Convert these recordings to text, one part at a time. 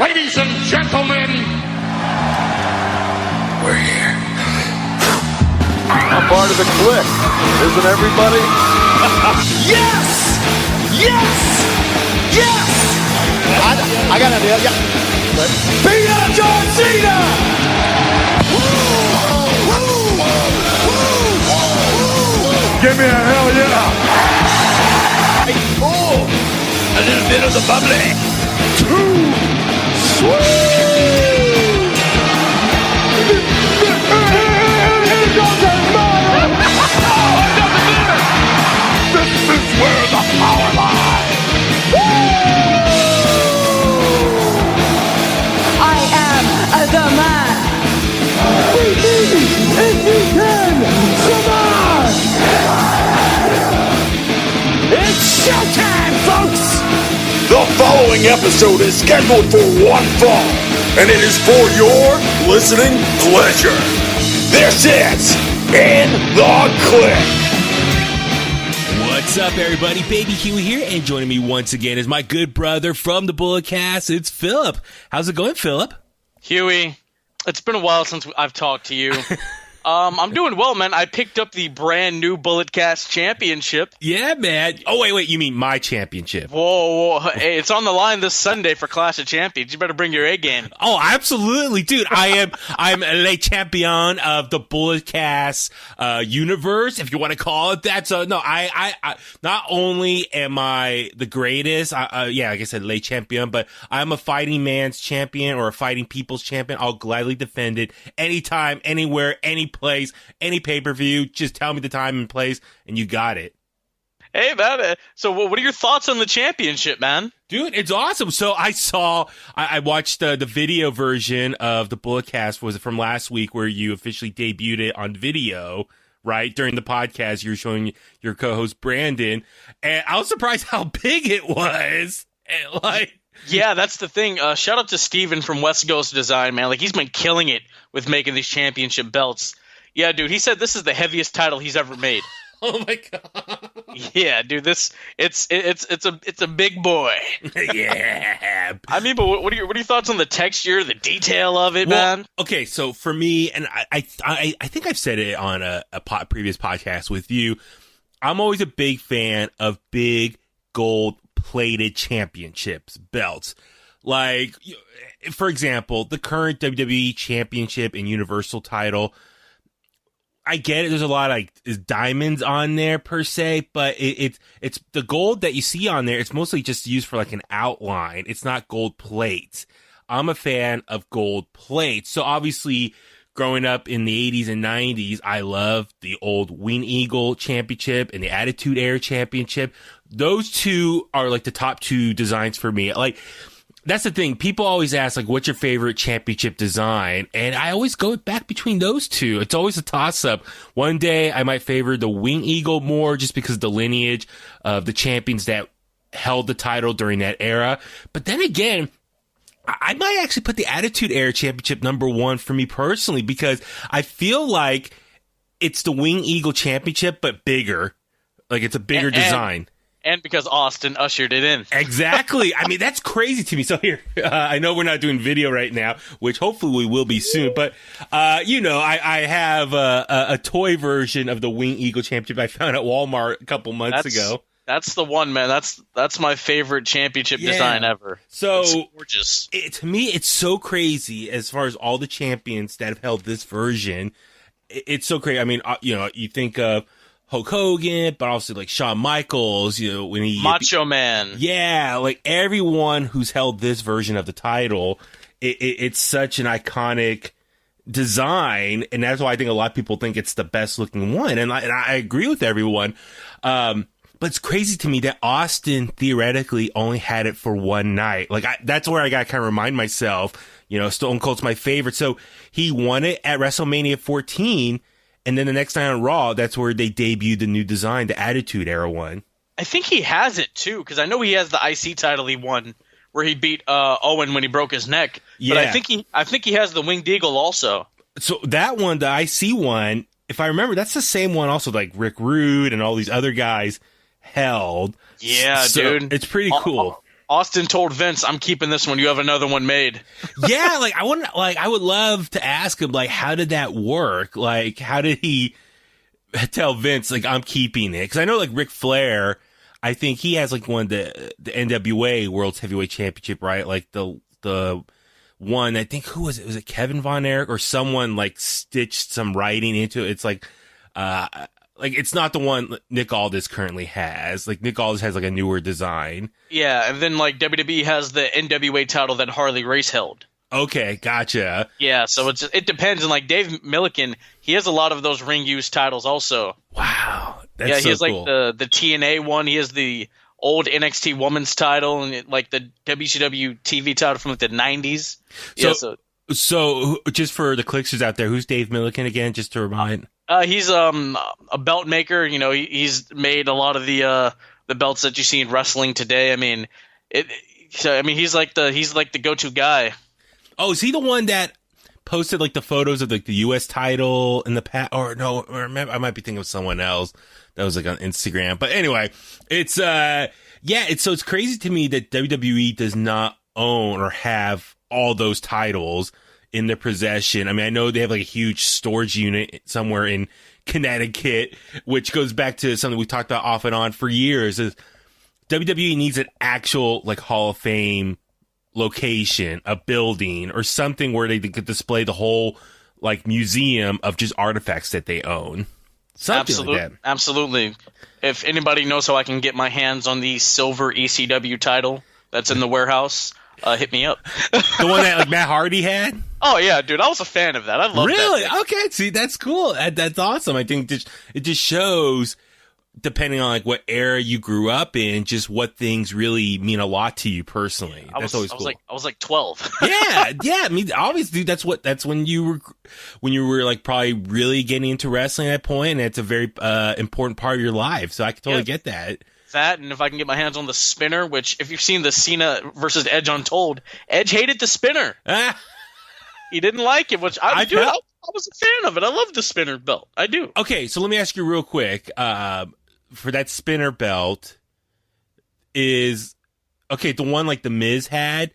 Ladies and gentlemen, we're here. I'm part of the Kliq, isn't everybody? Yes! Yes! Yes! I got an idea, yeah. Beat up John Cena! Give me a hell yeah! Oh! A little bit of the bubbly. Too sweet! Here goes the mother! This is where the power lies! I am the man. We need if we can survive! It's showtime, folks! The following episode is scheduled for one fall, and it is for your listening pleasure. This is In The Kliq. What's up, everybody? Baby Huey here, and joining me once again is my good brother from the Bullet Cast. It's Philip. How's it going, Philip? Huey, it's been a while since I've talked to you. I'm doing well, man. I picked up the brand new Bullet Cast Championship. Yeah, man. Oh, wait. You mean my championship? Whoa. Hey, it's on the line this Sunday for Clash of Champions. You better bring your A game. Oh, absolutely, dude. I'm Le Champion of the Bullet Cast universe, if you want to call it that. So no, I not only am I the greatest, like I said, Le Champion, but I'm a fighting man's champion or a fighting people's champion. I'll gladly defend it anytime, anywhere, any place, any pay-per-view. Just tell me the time and place, and you got it. Hey, man. So what are your thoughts on the championship, man? Dude, it's awesome. So I watched the video version of the Bullet Cast, was it from last week, where you officially debuted it on video, right? During the podcast, you were showing your co-host Brandon, and I was surprised how big it was. And yeah, that's the thing. Shout out to Steven from West Coast Design, man. Like, he's been killing it with making these championship belts. Yeah, dude, he said this is the heaviest title he's ever made. Oh my god. Yeah, dude, it's a big boy. Yeah. I mean, but what are your thoughts on the texture, the detail of it, man? Okay, so for me, and I think I've said it on a previous podcast with you, I'm always a big fan of big gold plated championships, belts. Like, for example, the current WWE Championship and Universal title, I get it. There's a lot of diamonds on there per se, but it's the gold that you see on there. It's mostly just used for like an outline. It's not gold plates. I'm a fan of gold plates. So obviously, growing up in the 80s and 90s, I loved the old Wing Eagle Championship and the Attitude Era Championship. Those two are like the top two designs for me. Like, that's the thing. People always ask, like, what's your favorite championship design? And I always go back between those two. It's always a toss-up. One day, I might favor the Wing Eagle more just because of the lineage of the champions that held the title during that era. But then again, I might actually put the Attitude Era Championship number one for me personally, because I feel like it's the Wing Eagle Championship, but bigger. Like, it's a bigger design. And because Austin ushered it in. Exactly. I mean, that's crazy to me. So here, I know we're not doing video right now, which hopefully we will be soon. But, I have a toy version of the Wing Eagle Championship I found at Walmart a couple months ago. That's the one, man. That's my favorite championship design ever. So it's gorgeous. To me, it's so crazy as far as all the champions that have held this version. It's so crazy. I mean, you think of Hulk Hogan, but also like Shawn Michaels, when he Macho Man. Yeah, like everyone who's held this version of the title, it's such an iconic design, and that's why I think a lot of people think it's the best looking one, and I agree with everyone. But it's crazy to me that Austin theoretically only had it for one night. Like, that's where I got to kind of remind myself, Stone Cold's my favorite, so he won it at WrestleMania 14. And then the next night on Raw, that's where they debuted the new design, the Attitude Era one. I think he has it, too, because I know he has the IC title he won, where he beat Owen when he broke his neck. Yeah. But I think he has the Winged Eagle also. So that one, the IC one, if I remember, that's the same one also, like Rick Rude and all these other guys held. Yeah, so dude. It's pretty cool. Austin told Vince, "I'm keeping this one. You have another one made." Yeah, like I would love to ask him, like, how did that work? Like, how did he tell Vince, like, I'm keeping it? Because I know, like, Ric Flair, I think he has like one of the NWA World's Heavyweight Championship, right? Like the one, I think, who was it? Was it Kevin Von Erich or someone like stitched some writing into it? It's like it's not the one Nick Aldis currently has. Like Nick Aldis has like a newer design. Yeah, and then like WWE has the NWA title that Harley Race held. Okay, gotcha. Yeah, so it depends. And like Dave Milliken, he has a lot of those ring use titles also. Wow, that's yeah, so he has cool. like the TNA one. He has the old NXT Women's title and like the WCW TV title from like the 90s. So just for the Kliqsters out there, who's Dave Milliken again? Just to remind. He's a belt maker. You know, he's made a lot of the belts that you see in wrestling today. I mean, he's like the go-to guy. Oh, is he the one that posted like the photos of like the U.S. title in the past? Or no, or I might be thinking of someone else that was like on Instagram. But anyway, it's it's crazy to me that WWE does not own or have all those titles in their possession. I mean, I know they have like a huge storage unit somewhere in Connecticut, which goes back to something we talked about off and on for years. Is WWE needs an actual like Hall of Fame location, a building or something where they could display the whole like museum of just artifacts that they own. Something like that. Absolutely. If anybody knows how I can get my hands on the silver ECW title that's in the warehouse, hit me up. The one that like Matt Hardy had? Oh yeah, dude, I was a fan of that. I love that. Really? Okay, see, that's cool. That's awesome. I think it just shows, depending on like what era you grew up in, just what things really mean a lot to you personally. That's always cool. I was like 12. yeah. I mean, obviously, that's when you were like probably really getting into wrestling at that point, and it's a very important part of your life. So I can totally get that. That, and if I can get my hands on the spinner, which if you've seen the Cena versus Edge Untold, Edge hated the spinner. He didn't like it, which I was a fan of it. I love the spinner belt. I do. Okay, so let me ask you real quick. For that spinner belt, the one like the Miz had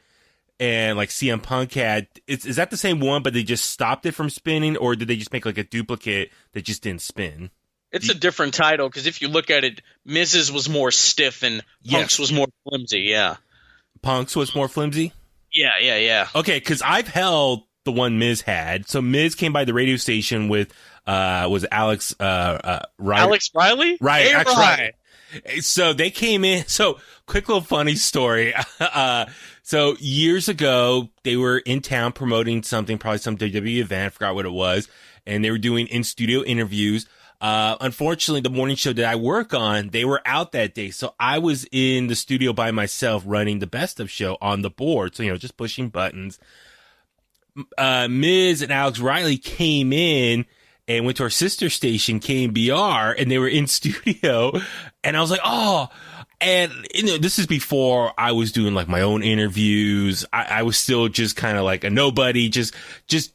and like CM Punk had, is that the same one, but they just stopped it from spinning, or did they just make like a duplicate that just didn't spin? It's a different title, because if you look at it, Miz's was more stiff and Punk's was more flimsy, yeah. Punk's was more flimsy? Yeah. Okay, because I've held the one Miz had. So Miz came by the radio station with, was Alex Riley? Alex Riley? Right, hey, Alex Riley. So they came in. So quick little funny story. So years ago, they were in town promoting something, probably some WWE event. I forgot what it was. And they were doing in-studio interviews. Unfortunately, the morning show that I work on, they were out that day. So I was in the studio by myself running the best of show on the board. So, just pushing buttons. Miz and Alex Riley came in and went to our sister station, KMBR, and they were in studio. And I was like, oh, and this is before I was doing like my own interviews. I was still just kind of like a nobody, just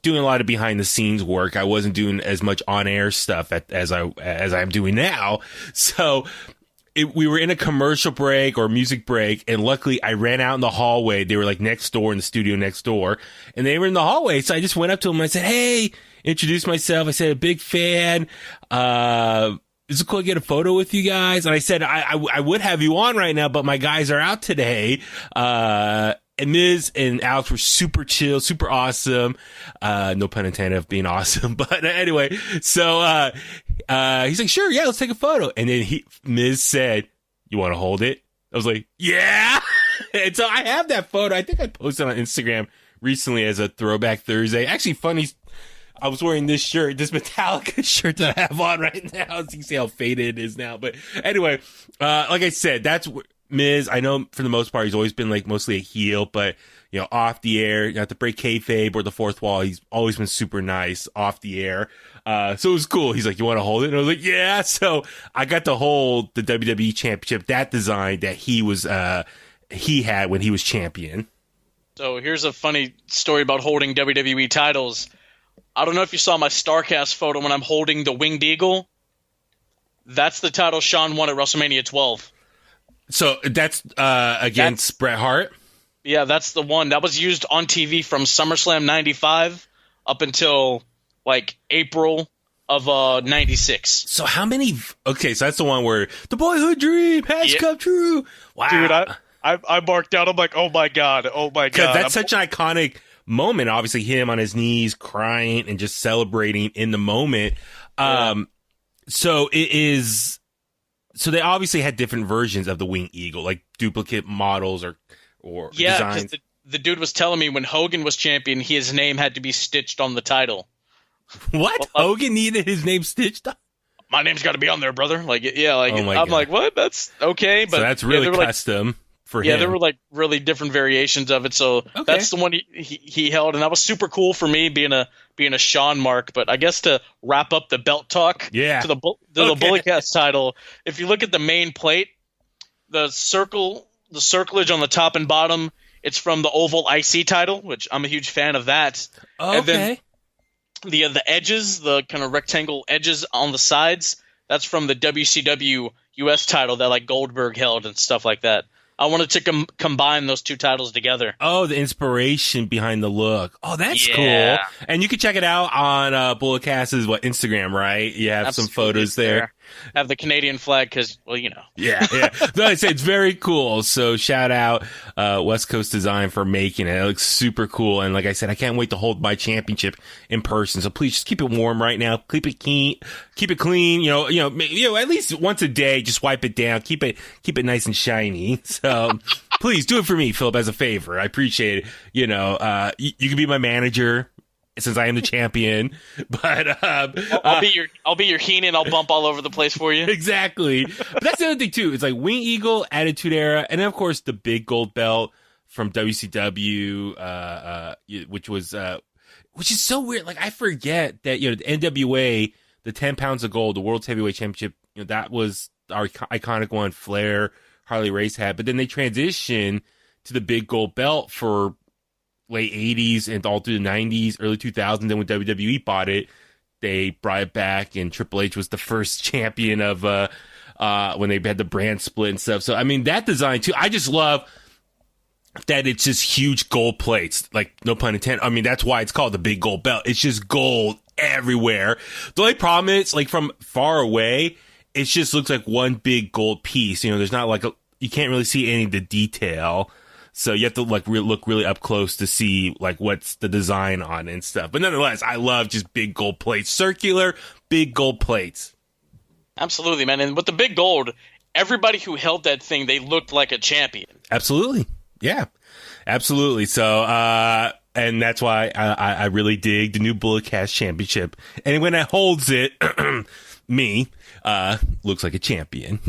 doing a lot of behind the scenes work. I wasn't doing as much on air stuff as I'm doing now. So we were in a commercial break or music break, and luckily I ran out in the hallway. They were like next door in the studio next door, and they were in the hallway. So I just went up to them and I said, hey, introduced myself. I said, a big fan. Is it cool to get a photo with you guys? And I said, I would have you on right now, but my guys are out today. And Miz and Alex were super chill, super awesome. No pun intended of being awesome. But anyway, so, he's like, sure, yeah, let's take a photo. And then Miz said, you want to hold it? I was like, yeah. And so I have that photo. I think I posted on Instagram recently as a Throwback Thursday. Actually, funny, I was wearing this shirt, this Metallica shirt that I have on right now. So you can see how faded it is now. But anyway, like I said, that's Miz. I know for the most part, he's always been like mostly a heel, but off the air, not to break kayfabe or the fourth wall, he's always been super nice off the air. So it was cool. He's like, you want to hold it? And I was like, yeah. So I got to hold the WWE championship, that design that he had when he was champion. So here's a funny story about holding WWE titles. I don't know if you saw my StarCast photo when I'm holding the Winged Eagle. That's the title Shawn won at WrestleMania 12. So that's against Bret Hart? Yeah, that's the one. That was used on TV from SummerSlam 95 up until, like, April of 96. So how many... Okay, so that's the one where the boyhood dream has come true. Wow. Dude, I marked out. I'm like, oh, my God. Because that's such an iconic moment. Obviously, him on his knees crying and just celebrating in the moment. So it is... So they obviously had different versions of the Winged Eagle, like duplicate models or designs. Because the dude was telling me when Hogan was champion, his name had to be stitched on the title. What? Hogan needed his name stitched on? My name's got to be on there, brother. Like, yeah, like I'm God. Like, what? That's okay, but so that's really custom for him. Yeah, there were like really different variations of it. So that's the one he held, and that was super cool for me being a Sean mark. But I guess to wrap up the belt talk, to the Bullet Cast title, if you look at the main plate, the circlage on the top and bottom, it's from the Oval IC title, which I'm a huge fan of that. Okay. And then the edges, the kind of rectangle edges on the sides, that's from the WCW US title that like Goldberg held and stuff like that. I wanted to combine those two titles together. Oh, the inspiration behind the look. Oh, that's cool. And you can check it out on Bulletcast's Instagram, right? You have some photos there. Have the Canadian flag because, well, you know. Yeah. No, I say it's very cool. So shout out West Coast Design for making it. It looks super cool. And like I said, I can't wait to hold my championship in person. So please just keep it warm right now. Keep it clean. You know, at least once a day. Just wipe it down. Keep it nice and shiny. So please do it for me, Philip, as a favor. I appreciate it. You know, you can be my manager, since I am the champion, but I'll be your Heenan. I'll bump all over the place for you. Exactly. But that's the other thing too. It's like Winged Eagle, Attitude Era, and then of course the big gold belt from WCW, which is so weird. Like I forget that the NWA, the 10 pounds of gold, the World's Heavyweight Championship, that was our iconic one. Flair, Harley Race had, but then they transitioned to the big gold belt for late 80s and all through the 90s, early 2000s. Then when WWE bought it, they brought it back, and Triple H was the first champion of when they had the brand split and stuff. So I mean, that design too, I just love that it's just huge gold plates, like no pun intended. I mean, that's why it's called the big gold belt. It's just gold everywhere. The only problem is, like, from far away, it just looks like one big gold piece. There's not like you can't really see any of the detail. So you have to like look really up close to see like what's the design on and stuff. But nonetheless, I love just big gold plates, circular big gold plates. Absolutely, man. And with the big gold, everybody who held that thing, they looked like a champion. Absolutely. Yeah, absolutely. So, and that's why I really dig the new Bullet Cast Championship. And when it holds it, me, looks like a champion.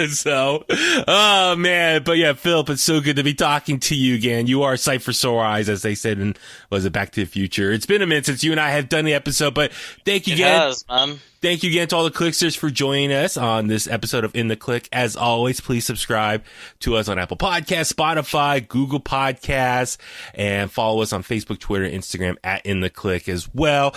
So, oh man, but yeah, Philip, it's so good to be talking to you again. You are a sight for sore eyes, as they said in, was it Back to the Future? It's been a minute since you and I have done the episode, but thank you again. It has, man. Thank you again to all the Kliqsters for joining us on this episode of In The Kliq. As always, please subscribe to us on Apple Podcasts, Spotify, Google Podcasts, and follow us on Facebook, Twitter, Instagram at In The Kliq as well.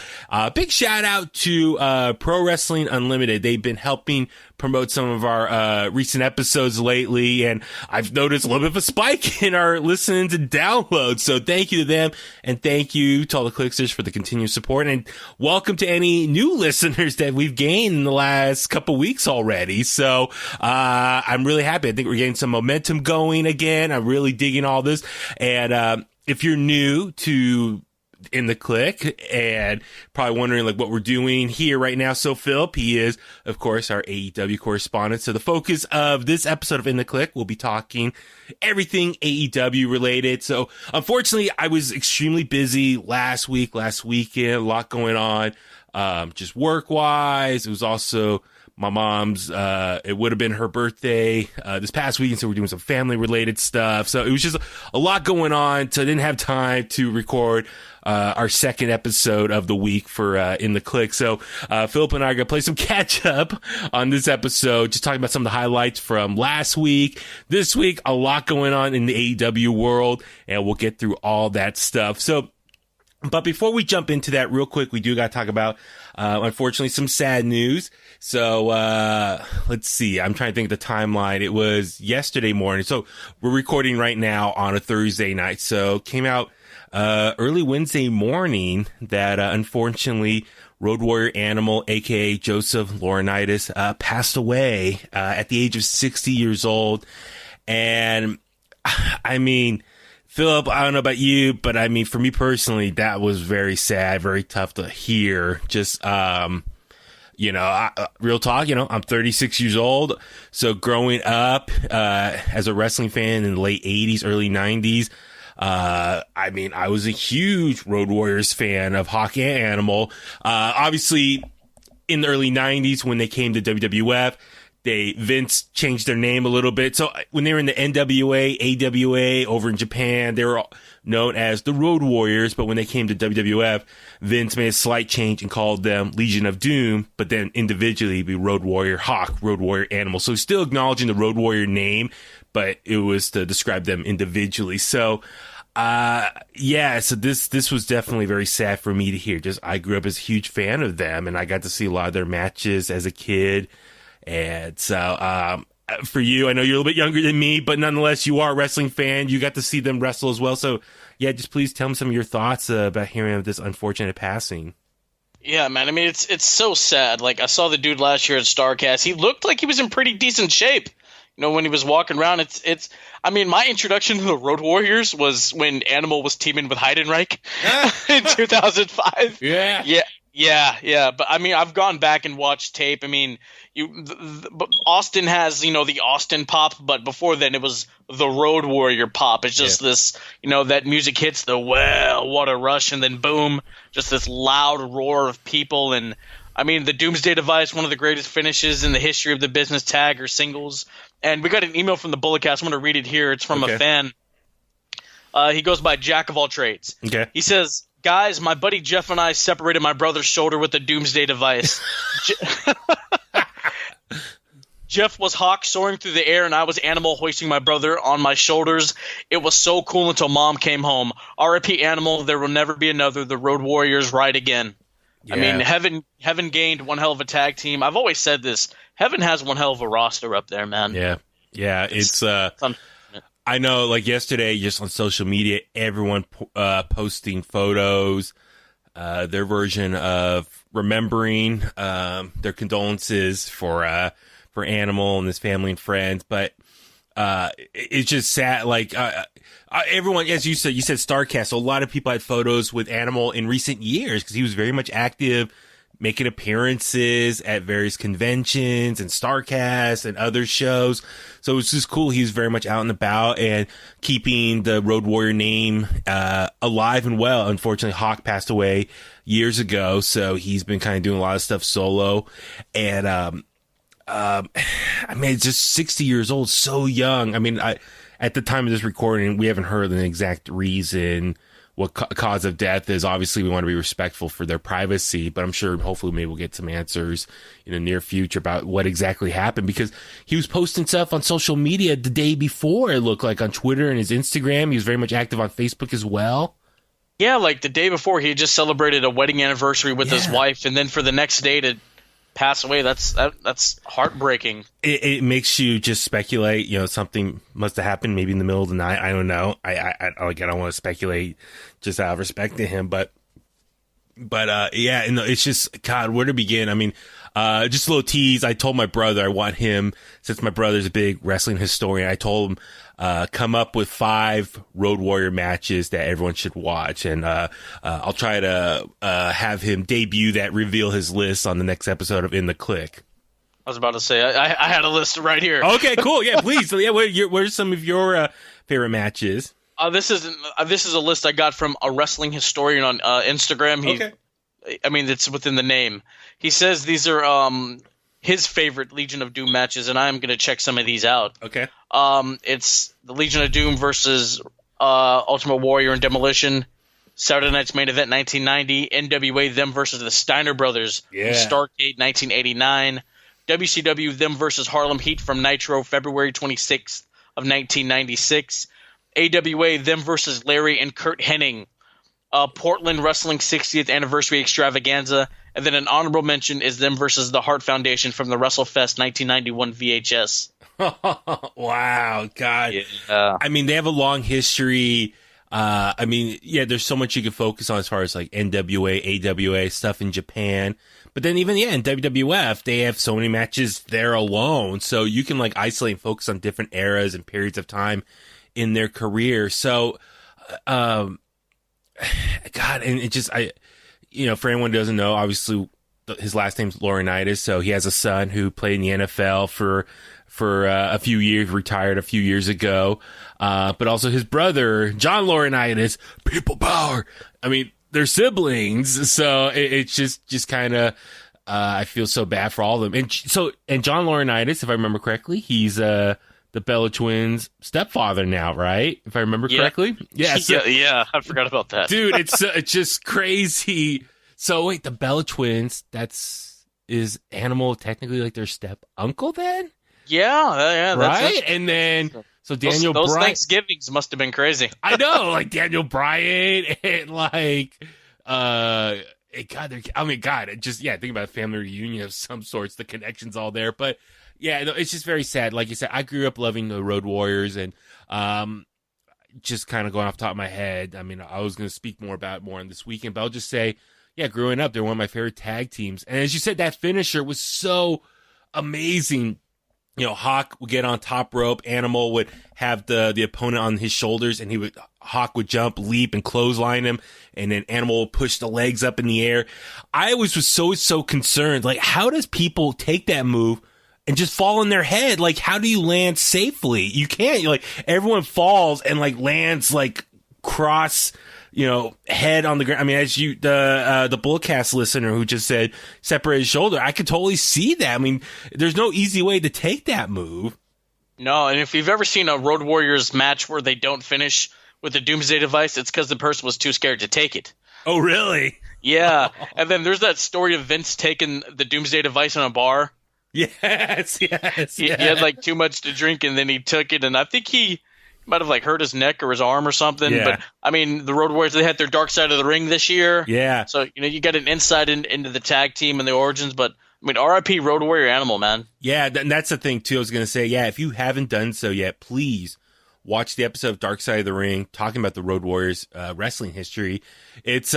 Big shout out to Pro Wrestling Unlimited. They've been helping promote some of our recent episodes lately, and I've noticed a little bit of a spike in our listenings and downloads. So thank you to them, and thank you to all the Kliqsters for the continued support, and welcome to any new listeners that we've gained in the last couple weeks already. So I'm really happy. I think we're getting some momentum going again. I'm really digging all this. And if you're new to In The Kliq and probably wondering like what we're doing here right now, so Philip, he is of course our AEW correspondent. So the focus of this episode of In The Kliq, we'll be talking everything AEW related. So unfortunately, I was extremely busy last weekend, a lot going on. Just work wise. It was also my mom's, it would have been her birthday, this past weekend. So we're doing some family related stuff. So it was just a lot going on. So I didn't have time to record, our second episode of the week for, In The Kliq. So, Philip and I are going to play some catch up on this episode, just talking about some of the highlights from last week. This week, a lot going on in the AEW world, and we'll get through all that stuff. So, But before we jump into that real quick, we do got to talk about, unfortunately, some sad news. So, let's see. I'm trying to think of the timeline. It was yesterday morning. So we're recording right now on a Thursday night. So came out, early Wednesday morning that, unfortunately, Road Warrior Animal, aka Joseph Laurinaitis, passed away, at the age of 60 years old. And I mean, Philip, I don't know about you, but I mean, for me personally, that was very sad, very tough to hear. Just, real talk, I'm 36 years old. So growing up, as a wrestling fan in the late 80s, early 90s, I mean, I was a huge Road Warriors fan of Hawk and Animal. Obviously in the early 90s when they came to WWF, Vince changed their name a little bit. So when they were in the NWA, AWA over in Japan, they were known as the Road Warriors. But when they came to WWF, Vince made a slight change and called them Legion of Doom. But then individually be Road Warrior Hawk, Road Warrior Animal. So still acknowledging the Road Warrior name, but it was to describe them individually. So, so this was definitely very sad for me to hear. Just, I grew up as a huge fan of them and I got to see a lot of their matches as a kid. And so, for you, I know you're a little bit younger than me, but nonetheless, you are a wrestling fan. You got to see them wrestle as well. So, yeah, just please tell me some of your thoughts about hearing of this unfortunate passing. Yeah, man. I mean, it's so sad. Like, I saw the dude last year at StarCast. He looked like he was in pretty decent shape. When he was walking around, I mean, my introduction to the Road Warriors was when Animal was teaming with Heidenreich in 2005. Yeah. But I mean, I've gone back and watched tape. I mean, Austin has, the Austin pop, but before then it was the Road Warrior pop. It's just this, that music hits the, well, what a rush. And then boom, just this loud roar of people. And I mean, the Doomsday Device, one of the greatest finishes in the history of the business, tag or singles. And we got an email from the Bulletcast. I'm going to read it here. It's from a fan. He goes by Jack of All Trades. Okay. He says, guys, my buddy Jeff and I separated my brother's shoulder with the Doomsday Device. Jeff was Hawk soaring through the air, and I was Animal hoisting my brother on my shoulders. It was so cool until Mom came home. R.I.P. Animal, there will never be another. The Road Warriors ride again. Yeah. I mean, Heaven gained one hell of a tag team. I've always said this. Heaven has one hell of a roster up there, man. Yeah. It's I know, like yesterday, just on social media, everyone posting photos, their version of remembering their condolences for Animal and his family and friends. But it's just sad. Like everyone, as you said StarCast. So a lot of people had photos with Animal in recent years because he was very much active, making appearances at various conventions and StarCast and other shows. So it's just cool. He was very much out and about and keeping the Road Warrior name alive and well. Unfortunately, Hawk passed away years ago, so he's been kind of doing a lot of stuff solo. And I mean, it's just 60 years old, so young. I mean, at the time of this recording, we haven't heard an exact reason what cause of death is. Obviously, we want to be respectful for their privacy, but I'm sure hopefully maybe we'll get some answers in the near future about what exactly happened, because he was posting stuff on social media the day before, it looked like, on Twitter and his Instagram. He was very much active on Facebook as well. Yeah, like the day before, he had just celebrated a wedding anniversary with his wife, and then for the next day to pass away, that's heartbreaking. It makes you just speculate, something must have happened maybe in the middle of the night. I don't know. I don't want to speculate just out of respect to him, but it's just, God, where to begin? I mean, just a little tease. I told my brother I want him, since my brother's a big wrestling historian, I told him come up with 5 Road Warrior matches that everyone should watch, and I'll try to have him debut that, reveal his list on the next episode of In The Kliq. I was about to say, I had a list right here. Okay, cool. Yeah, please. So, yeah, what are some of your favorite matches? This is a list I got from a wrestling historian on Instagram. Okay. I mean, it's within the name. He says these are his favorite Legion of Doom matches, and I'm going to check some of these out. Okay. It's the Legion of Doom versus Ultimate Warrior and Demolition. Saturday Night's Main Event 1990. NWA them versus the Steiner Brothers. Yeah. Starrcade 1989. WCW them versus Harlem Heat from Nitro February 26th of 1996. AWA them versus Larry and Kurt Hennig Portland Wrestling 60th Anniversary Extravaganza, and then an honorable mention is them versus the Hart Foundation from the WrestleFest 1991 VHS. Wow, God. Yeah. I mean, they have a long history. There's so much you can focus on as far as like NWA, AWA stuff in Japan. But then even, in WWF, they have so many matches there alone. So you can like isolate and focus on different eras and periods of time in their career. So, God, and it just, for anyone who doesn't know, obviously his last name's Laurinaitis. So he has a son who played in the NFL for a few years, retired a few years ago. But also his brother, John Laurinaitis, people power. I mean, they're siblings. So it's just kind of, I feel so bad for all of them. And John Laurinaitis, if I remember correctly, he's, the Bella Twins' stepfather now, right? If I remember correctly. Yeah. Yeah. I forgot about that. Dude, it's just crazy. So wait, the Bella Twins, is Animal technically like their step uncle then? Yeah, right. That's, and then so Daniel those Bryan, Thanksgivings must have been crazy. I know, like Daniel Bryan and like God, think about a family reunion of some sorts. The connection's all there, but yeah, no, it's just very sad. Like you said, I grew up loving the Road Warriors, and just kind of going off the top of my head. I mean, I was going to speak more about it more on this weekend, but I'll just say, yeah, growing up, they're one of my favorite tag teams, and as you said, that finisher was so amazing. Hawk would get on top rope. Animal would have the opponent on his shoulders, and Hawk would jump, leap, and clothesline him, and then Animal would push the legs up in the air. I always was so concerned. Like, how does people take that move and just fall on their head? Like, how do you land safely? You can't. Like, everyone falls and like lands like cross, head on the ground. I mean, as the Bullcast listener who just said separate his shoulder, I could totally see that. I mean, there's no easy way to take that move. No, and if you've ever seen a Road Warriors match where they don't finish with the Doomsday Device, it's because the person was too scared to take it. Oh, really? Yeah. And then there's that story of Vince taking the Doomsday Device in a bar. Yes. He had like too much to drink, and then he took it, and I think he might have like hurt his neck or his arm or something. Yeah. But I mean, the Road Warriors, they had their Dark Side of the Ring this year. Yeah. So you got an insight into the tag team and the origins. But I mean, R.I.P. Road Warrior Animal, man. Yeah, and that's the thing too. I was gonna say, yeah, if you haven't done so yet, please watch the episode of Dark Side of the Ring talking about the Road Warriors wrestling history. It's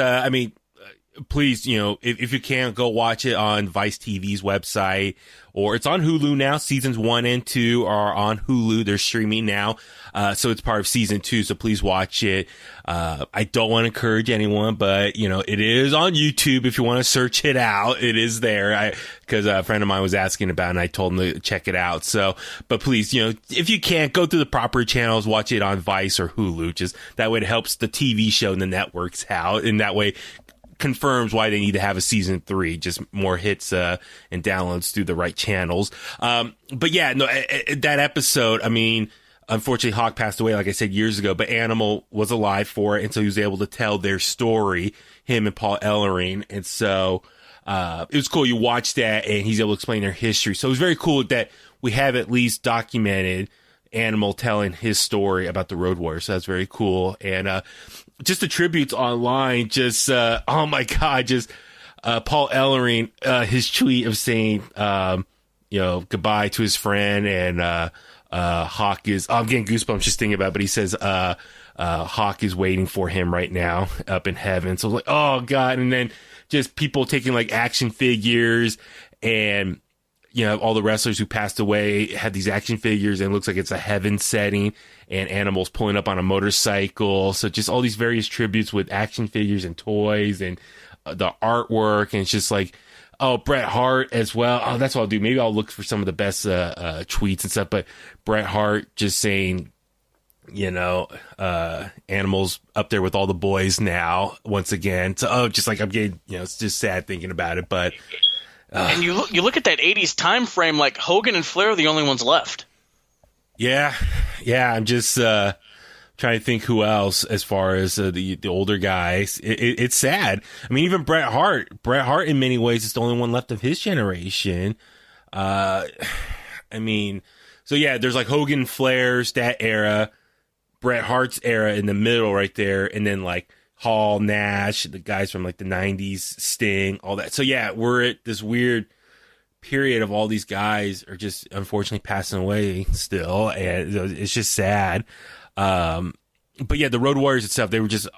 please, if you can, go watch it on Vice TV's website, or it's on Hulu now. Seasons 1 and 2 are on Hulu. They're streaming now. So it's part of season 2. So please watch it. I don't want to encourage anyone, but it is on YouTube. If you want to search it out, it is there. Cause a friend of mine was asking about it, and I told him to check it out. So, but please, if you can't, go through the proper channels, watch it on Vice or Hulu. Just that way it helps the TV show and the networks out. And that way confirms why they need to have a season 3, just more hits and downloads through the right channels. But yeah, no, that episode, I mean, unfortunately Hawk passed away, like I said, years ago, but Animal was alive for it, and so he was able to tell their story, him and Paul Ellering, and so it was cool. You watch that, and he's able to explain their history. So it was very cool that we have at least documented Animal telling his story about the Road Warriors. So that's very cool. And just the tributes online, just oh my God, just Paul Ellering, his tweet of saying goodbye to his friend, and Hawk is, I'm getting goosebumps just thinking about it, but he says Hawk is waiting for him right now up in heaven. So I was like, oh God. And then just people taking like action figures, and all the wrestlers who passed away had these action figures, and it looks like it's a heaven setting, and animals pulling up on a motorcycle. So just all these various tributes with action figures and toys, and the artwork. And it's just like, oh, Bret Hart as well. Oh, that's what I'll do. Maybe I'll look for some of the best tweets and stuff. But Bret Hart just saying, Animals up there with all the boys now once again. So, just like I'm getting, it's just sad thinking about it. But and you look at that 80s time frame, like Hogan and Flair are the only ones left. Yeah. I'm just trying to think who else as far as the older guys. It's sad. I mean, even Bret Hart in many ways is the only one left of his generation. I mean, so yeah, there's like Hogan, Flair's that era, Bret Hart's era in the middle right there, and then like Hall, Nash, the guys from like the 90s, Sting, all that. So yeah, we're at this weird period of all these guys are just unfortunately passing away still, and it's just sad. But yeah, the Road Warriors itself, they were just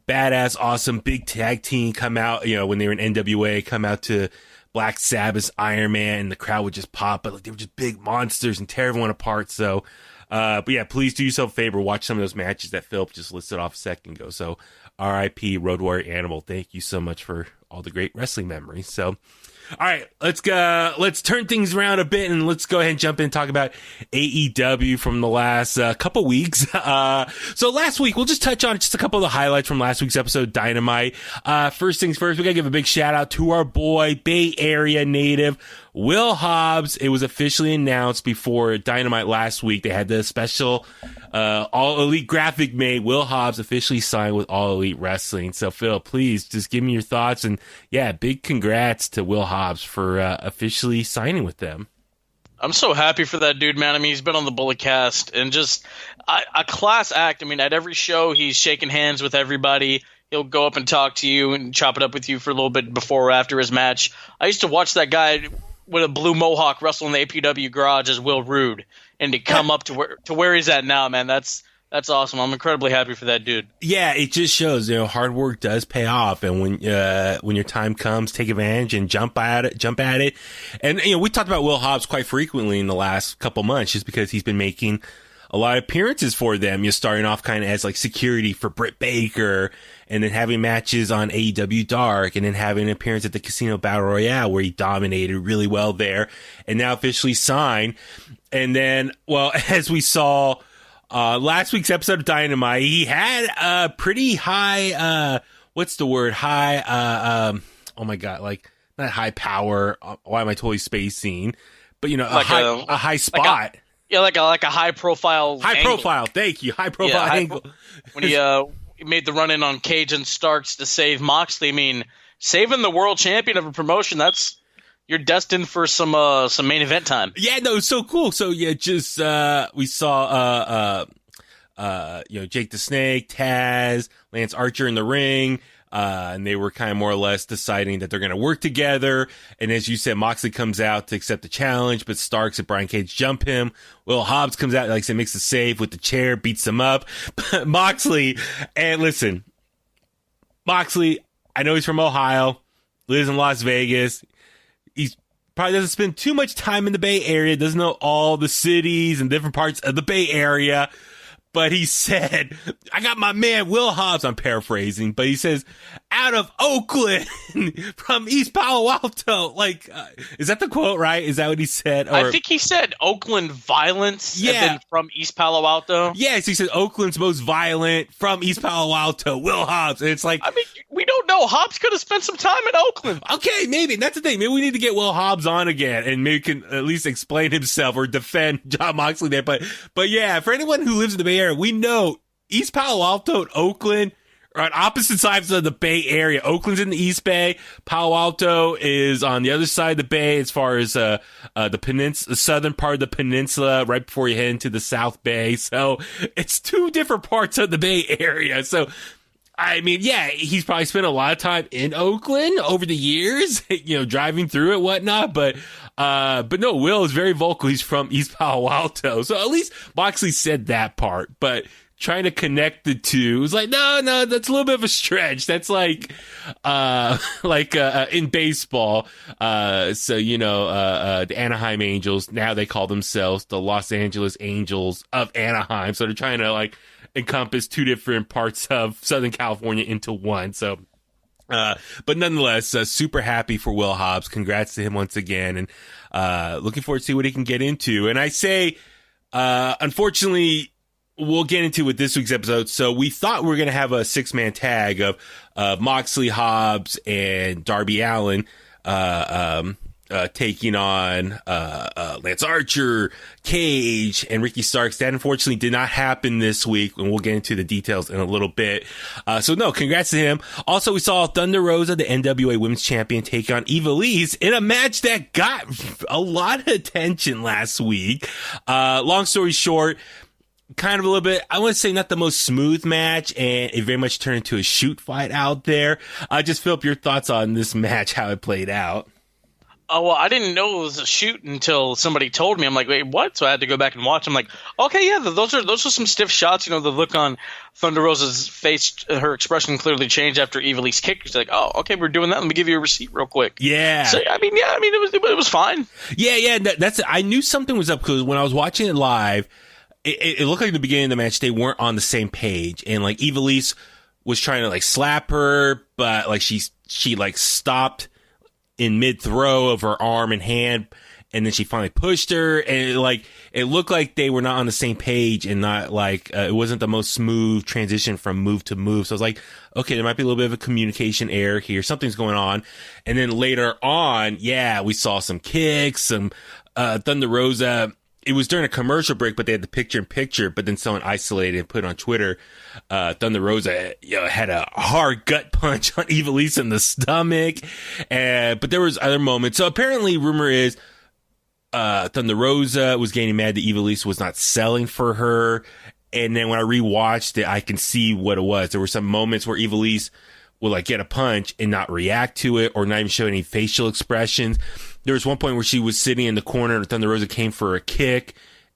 badass, awesome, big tag team. Come out, when they were in NWA, come out to Black Sabbath's Iron Man, and the crowd would just pop, but like they were just big monsters and tear everyone apart. So, but yeah, please do yourself a favor, watch some of those matches that Philip just listed off a second ago. So, R.I.P. Road Warrior Animal. Thank you so much for all the great wrestling memories. So, all right, let's go. Let's turn things around a bit and let's go ahead and jump in and talk about AEW from the last couple weeks. So last week, we'll just touch on just a couple of the highlights from last week's episode, Dynamite. First things first, we gotta give a big shout out to our boy, Bay Area native, Will Hobbs. It was officially announced before Dynamite last week. They had the special All Elite graphic made. Will Hobbs officially signed with All Elite Wrestling. So Phil, please just give me your thoughts, and yeah, big congrats to Will Hobbs for officially signing with them. I'm so happy for that dude, man. I mean, he's been on the Bullet Cast and just a class act. I mean, at every show, he's shaking hands with everybody. He'll go up and talk to you and chop it up with you for a little bit before or after his match. I used to watch that guy with a blue mohawk wrestle in the APW garage as Will Rude, and to come up to where he's at now, man, that's awesome. I'm incredibly happy for that dude. Yeah, it just shows, hard work does pay off, and when your time comes, take advantage and jump at it. And we talked about Will Hobbs quite frequently in the last couple months, just because he's been making a lot of appearances for them. You're starting off kind of as like security for Britt Baker, and then having matches on AEW Dark, and then having an appearance at the Casino Battle Royale where he dominated really well there, and now officially signed. And then, well, as we saw last week's episode of Dynamite, he had a pretty high, oh my God, like not high power. Why am I totally spacing? But a high spot. Like a high profile. Thank you. High profile angle. When he made the run in on Cage and Starks to save Moxley. I mean, saving the world champion of a promotion, you're destined for some main event time. Yeah, no, it's so cool. So yeah, just we saw Jake the Snake, Taz, Lance Archer in the ring. And they were kind of more or less deciding that they're going to work together. And as you said, Moxley comes out to accept the challenge, but Starks and Brian Cage jump him. Will Hobbs comes out, like I said, makes a save with the chair, beats him up. Moxley, and listen, Moxley, I know he's from Ohio, lives in Las Vegas. He's probably doesn't spend too much time in the Bay Area, doesn't know all the cities and different parts of the Bay Area. But he said, I got my man Will Hobbs, I'm paraphrasing, but he says, out of Oakland from East Palo Alto. Like, is that the quote, right? Is that what he said? Or, I think he said Oakland violence, and then from East Palo Alto. Yes, he said Oakland's most violent from East Palo Alto, Will Hobbs. And it's like, I mean, we don't know. Hobbs could have spent some time in Oakland. Okay, maybe. That's the thing. Maybe we need to get Will Hobbs on again and maybe can at least explain himself or defend Jon Moxley there. But yeah, for anyone who lives in the Bay Area, we know East Palo Alto and Oakland are on opposite sides of the Bay Area. Oakland's in the East Bay. Palo Alto is on the other side of the Bay as far as the peninsula, the southern part of the peninsula, right before you head into the South Bay. So it's two different parts of the Bay Area. So I mean, yeah, he's probably spent a lot of time in Oakland over the years, driving through it, whatnot. But no, Will is very vocal. He's from East Palo Alto. So at least Moxley said that part. But trying to connect the two was like, no, that's a little bit of a stretch. That's like in baseball. The Anaheim Angels, now they call themselves the Los Angeles Angels of Anaheim. So they're trying to encompass two different parts of Southern California into one. So, but nonetheless, super happy for Will Hobbs. Congrats to him once again, and looking forward to see what he can get into. And I say, unfortunately, we'll get into with this week's episode. So we thought we were going to have a 6-man tag of Moxley, Hobbs, and Darby Allin, taking on Lance Archer, Cage, and Ricky Starks. That unfortunately did not happen this week, and we'll get into the details in a little bit. So no, congrats to him. Also, we saw Thunder Rosa, the NWA Women's Champion, take on Ivelisse in a match that got a lot of attention last week. Long story short, kind of a little bit, I want to say not the most smooth match, and it very much turned into a shoot fight out there. Just Philip, your thoughts on this match, how it played out. Oh, well, I didn't know it was a shoot until somebody told me. I'm like, wait, what? So I had to go back and watch. I'm like, okay, yeah, those are some stiff shots. You know, the look on Thunder Rosa's face, her expression clearly changed after Evilise kicked. She's like, oh, okay, we're doing that. Let me give you a receipt real quick. Yeah. So, it was fine. Yeah, that's it. I knew something was up because when I was watching it live, it looked like at the beginning of the match they weren't on the same page, and like Evilise was trying to like slap her, but like she like stopped in mid throw of her arm and hand, and then she finally pushed her, and it looked like they were not on the same page, and not like it wasn't the most smooth transition from move to move. So I was like, okay, there might be a little bit of a communication error here. Something's going on. And then later on, yeah, we saw some kicks, some Thunder Rosa. It was during a commercial break, but they had the picture-in-picture, but then someone isolated and put it on Twitter. Thunder Rosa, had a hard gut punch on Evilise in the stomach. But there was other moments. So apparently, rumor is, Thunder Rosa was getting mad that Evilise was not selling for her. And then when I rewatched it, I can see what it was. There were some moments where Evilise would like get a punch and not react to it, or not even show any facial expressions. There was one point where she was sitting in the corner and Thunder Rosa came for a kick,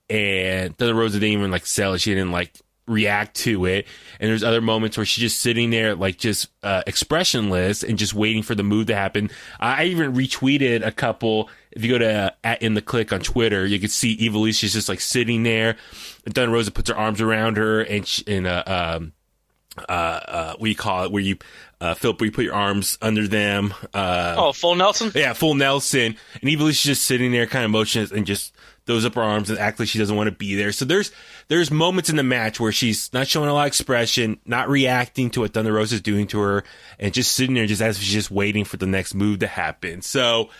and Thunder Rosa didn't even like sell it. She didn't like react to it. And there's other moments where she's just sitting there like just expressionless and just waiting for the move to happen. I even retweeted a couple. If you go to @In The Kliq on Twitter, you can see Evilise. She's just like sitting there, and Thunder Rosa puts her arms around her, and what do you call it, where you Philip, where you put your arms under them, full Nelson. Yeah, full Nelson. And Evilise is just sitting there kind of motionless and just throws up her arms and acts like she doesn't want to be there. So there's moments in the match where she's not showing a lot of expression, not reacting to what Thunder Rosa is doing to her, and just sitting there just as if she's just waiting for the next move to happen. So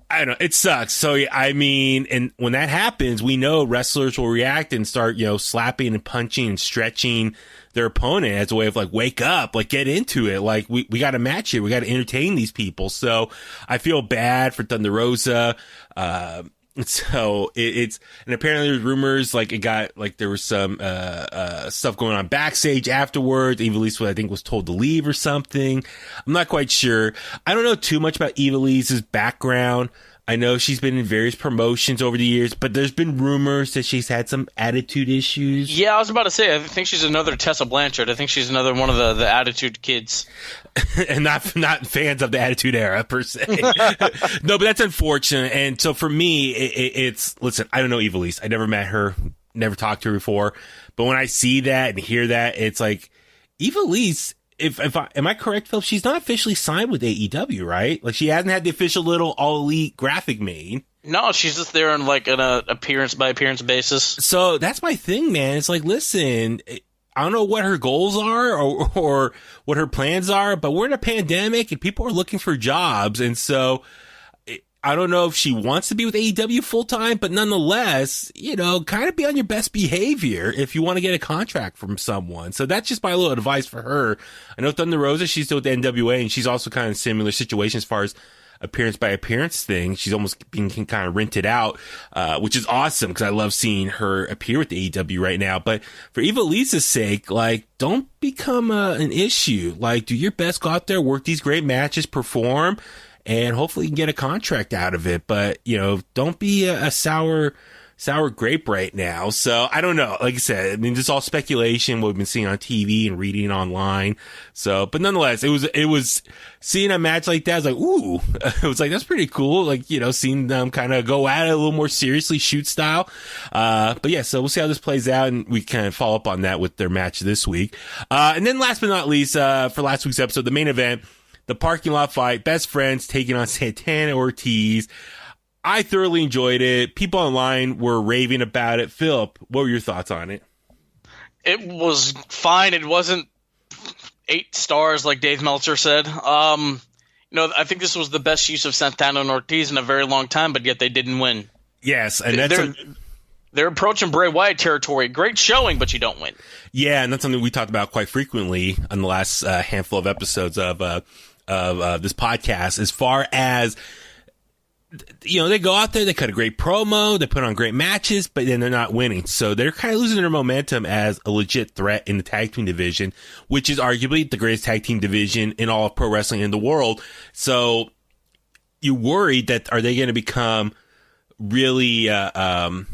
I don't know. It sucks. So, I mean, and when that happens, we know wrestlers will react and start, slapping and punching and stretching their opponent as a way of like, wake up, like get into it. Like we got to match it. We got to entertain these people. So I feel bad for Thunder Rosa. So it's, and apparently there's rumors like there was some, stuff going on backstage afterwards. Evilise, I think, was told to leave or something. I'm not quite sure. I don't know too much about Evilise's background. I know she's been in various promotions over the years, but there's been rumors that she's had some attitude issues. Yeah, I was about to say, I think she's another Tessa Blanchard. I think she's another one of the attitude kids. And not fans of the Attitude Era, per se. No, but that's unfortunate. And so for me, it's, listen, I don't know Evilise. I never met her, never talked to her before. But when I see that and hear that, it's like, Evilise, am I correct, Phil? She's not officially signed with AEW, right? Like, she hasn't had the official little All Elite graphic made. No, she's just there on like an appearance by appearance basis. So that's my thing, man. It's like, listen, I don't know what her goals are or what her plans are, but we're in a pandemic and people are looking for jobs. And so I don't know if she wants to be with AEW full time, but nonetheless, kind of be on your best behavior if you want to get a contract from someone. So that's just my little advice for her. I know Thunder Rosa, she's still with the NWA, and she's also kind of in similar situation as far as appearance by appearance thing. She's almost being kind of rented out, which is awesome because I love seeing her appear with the AEW right now. But for Evilise's sake, like, don't become an issue. Like, do your best, go out there, work these great matches, perform, and hopefully you can get a contract out of it. But, don't be a sour grape right now. So I don't know. Like I said, I mean, this is all speculation, what we've been seeing on TV and reading online. So, but nonetheless, it was seeing a match like that. I was like, ooh, it was like, that's pretty cool. Like, seeing them kind of go at it a little more seriously, shoot style. But yeah, so we'll see how this plays out, and we kind of follow up on that with their match this week. And then last but not least, for last week's episode, the main event, the parking lot fight, Best Friends taking on Santana Ortiz. I thoroughly enjoyed it. People online were raving about it. Philip, what were your thoughts on it? It was fine. It wasn't 8 stars like Dave Meltzer said. I think this was the best use of Santana and Ortiz in a very long time, but yet they didn't win. Yes, and they're approaching Bray Wyatt territory. Great showing, but you don't win. Yeah, and that's something we talked about quite frequently on the last handful of episodes of this podcast, as far as they go out there, they cut a great promo, they put on great matches, but then they're not winning. So they're kind of losing their momentum as a legit threat in the tag team division, which is arguably the greatest tag team division in all of pro wrestling in the world. So you worried that are they going to become really, they're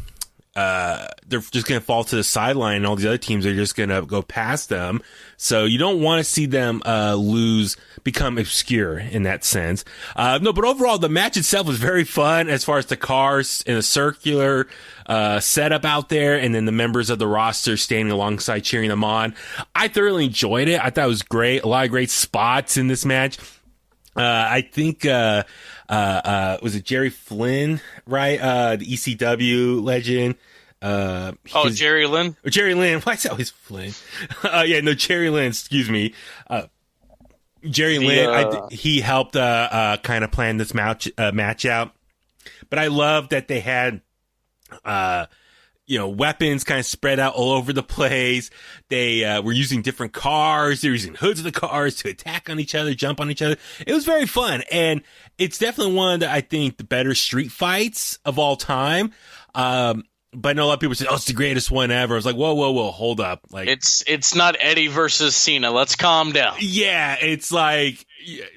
just going to fall to the sideline and all these other teams are just going to go past them. So you don't want to see them become obscure in that sense. No, but overall, the match itself was very fun as far as the cars in a circular setup out there, and then the members of the roster standing alongside cheering them on. I thoroughly enjoyed it. I thought it was great. A lot of great spots in this match. I think was it Jerry Flynn, right? The ECW legend. Jerry Lynn? Jerry Lynn. Why is that always Flynn? Jerry Lynn, excuse me. Jerry Lynn, he helped kind of plan this match out. But I love that they had weapons kind of spread out all over the place. They were using different cars. They were using hoods of the cars to attack on each other, jump on each other. It was very fun. And it's definitely one of the, I think, the better street fights of all time. But I know a lot of people say, it's the greatest one ever. I was like, whoa, hold up. Like, it's not Eddie versus Cena. Let's calm down. Yeah, it's like,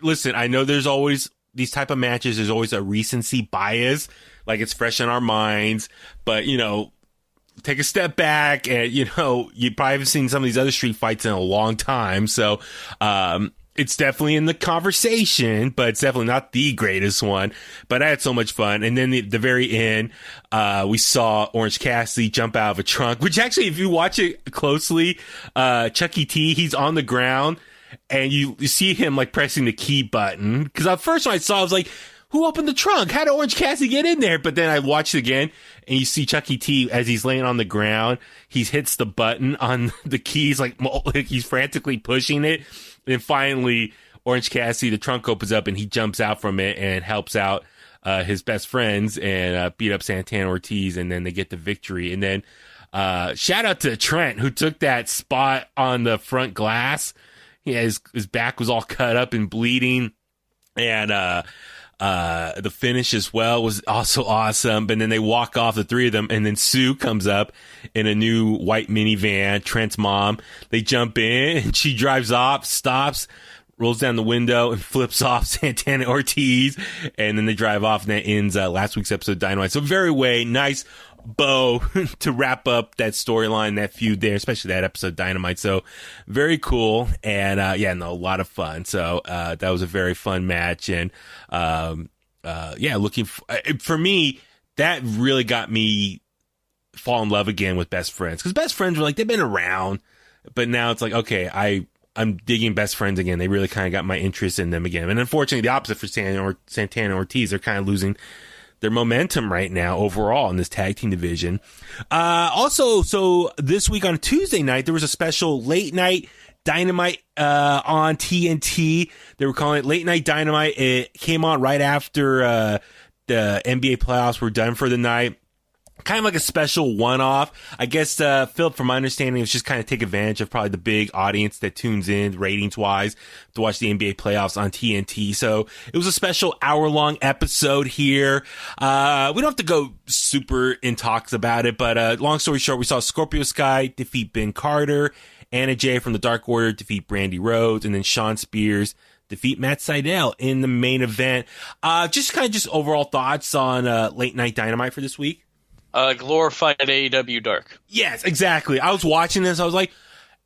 listen, I know there's always these type of matches. There's always a recency bias. Like, it's fresh in our minds. But, take a step back and, you probably haven't seen some of these other street fights in a long time. So, it's definitely in the conversation, but it's definitely not the greatest one. But I had so much fun. And then the very end, we saw Orange Cassidy jump out of a trunk, which actually, if you watch it closely, Chucky T, he's on the ground and you see him like pressing the key button. Cause at first when I saw, I was like, who opened the trunk? How did Orange Cassidy get in there? But then I watched it again and you see Chucky T as he's laying on the ground. He hits the button on the keys, like he's frantically pushing it. And finally, Orange Cassidy, the trunk opens up and he jumps out from it and helps out his best friends and beat up Santana Ortiz. And then they get the victory. And then shout out to Trent, who took that spot on the front glass. His back was all cut up and bleeding. And the finish as well was also awesome. But then they walk off, the three of them, and then Sue comes up in a new white minivan, Trent's mom. They jump in and she drives off, stops, rolls down the window and flips off Santana Ortiz. And then they drive off and that ends last week's episode of Dynamite. So very nice bow to wrap up that storyline, that feud there, especially that episode of Dynamite. So very cool. And a lot of fun. So that was a very fun match. And looking for me, that really got me fall in love again with Best Friends, because Best Friends were like, they've been around, but now it's like, okay, I'm digging Best Friends again. They really kind of got my interest in them again. And unfortunately, the opposite for Santana Ortiz, they're kind of losing their momentum right now overall in this tag team division. Also, so this week on Tuesday night, there was a special late night Dynamite on TNT. They were calling it Late Night Dynamite. It came on right after the NBA playoffs were done for the night. Kind of like a special one-off. I guess, Philip, from my understanding, was just kind of take advantage of probably the big audience that tunes in ratings-wise to watch the NBA playoffs on TNT. So it was a special hour-long episode here. We don't have to go super in talks about it, but long story short, we saw Scorpio Sky defeat Ben Carter, Anna Jay from the Dark Order defeat Brandy Rhodes, and then Sean Spears defeat Matt Sydal in the main event. Just overall thoughts on Late Night Dynamite for this week. Glorified AEW Dark. Yes, exactly. I was watching this. I was like,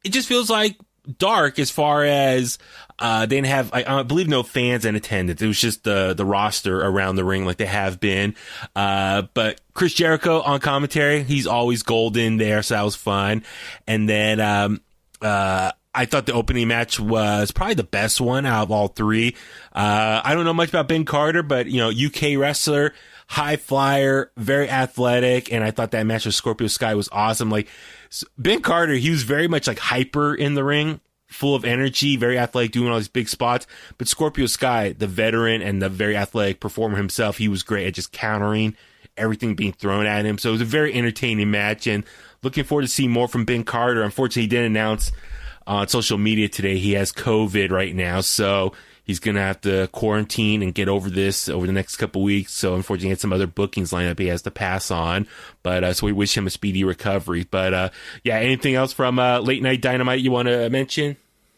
it just feels like Dark as far as they didn't have, I believe, no fans in attendance. It was just the roster around the ring like they have been. But Chris Jericho on commentary, he's always golden there, so that was fun. And then I thought the opening match was probably the best one out of all three. I don't know much about Ben Carter, but, UK wrestler, high flyer, very athletic, and I thought that match with Scorpio Sky was awesome. Like, Ben Carter, he was very much like hyper in the ring, full of energy, very athletic, doing all these big spots. But Scorpio Sky, the veteran and the very athletic performer himself, he was great at just countering everything being thrown at him. So it was a very entertaining match, and looking forward to seeing more from Ben Carter. Unfortunately, he did announce on social media today he has COVID right now, so he's going to have to quarantine and get over this over the next couple weeks. So unfortunately, he had some other bookings lined up he has to pass on. But so we wish him a speedy recovery. But yeah, anything else from Late Night Dynamite you want to mention?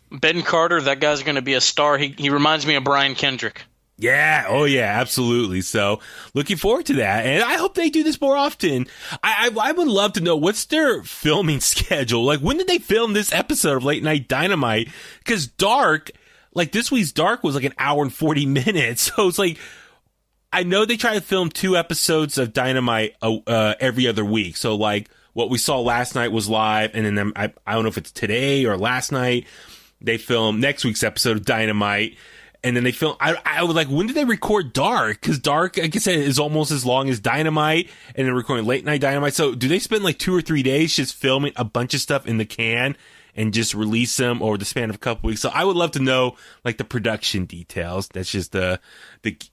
Ben Carter, that guy's going to be a star. He reminds me of Brian Kendrick. Yeah. Oh, yeah, absolutely. So looking forward to that. And I hope they do this more often. I would love to know what's their filming schedule. Like, when did they film this episode of Late Night Dynamite? Because Dark, like this week's Dark was like an hour and 40 minutes. So it's like, I know they try to film 2 episodes of Dynamite every other week. So like what we saw last night was live. And then I don't know if it's today or last night. They film next week's episode of Dynamite. And then they film, I was like, when did they record Dark? Because Dark, like I said, is almost as long as Dynamite, and then recording Late Night Dynamite. So do they spend like 2 or 3 days just filming a bunch of stuff in the can and just release them over the span of a couple weeks? So I would love to know like the production details. That's just the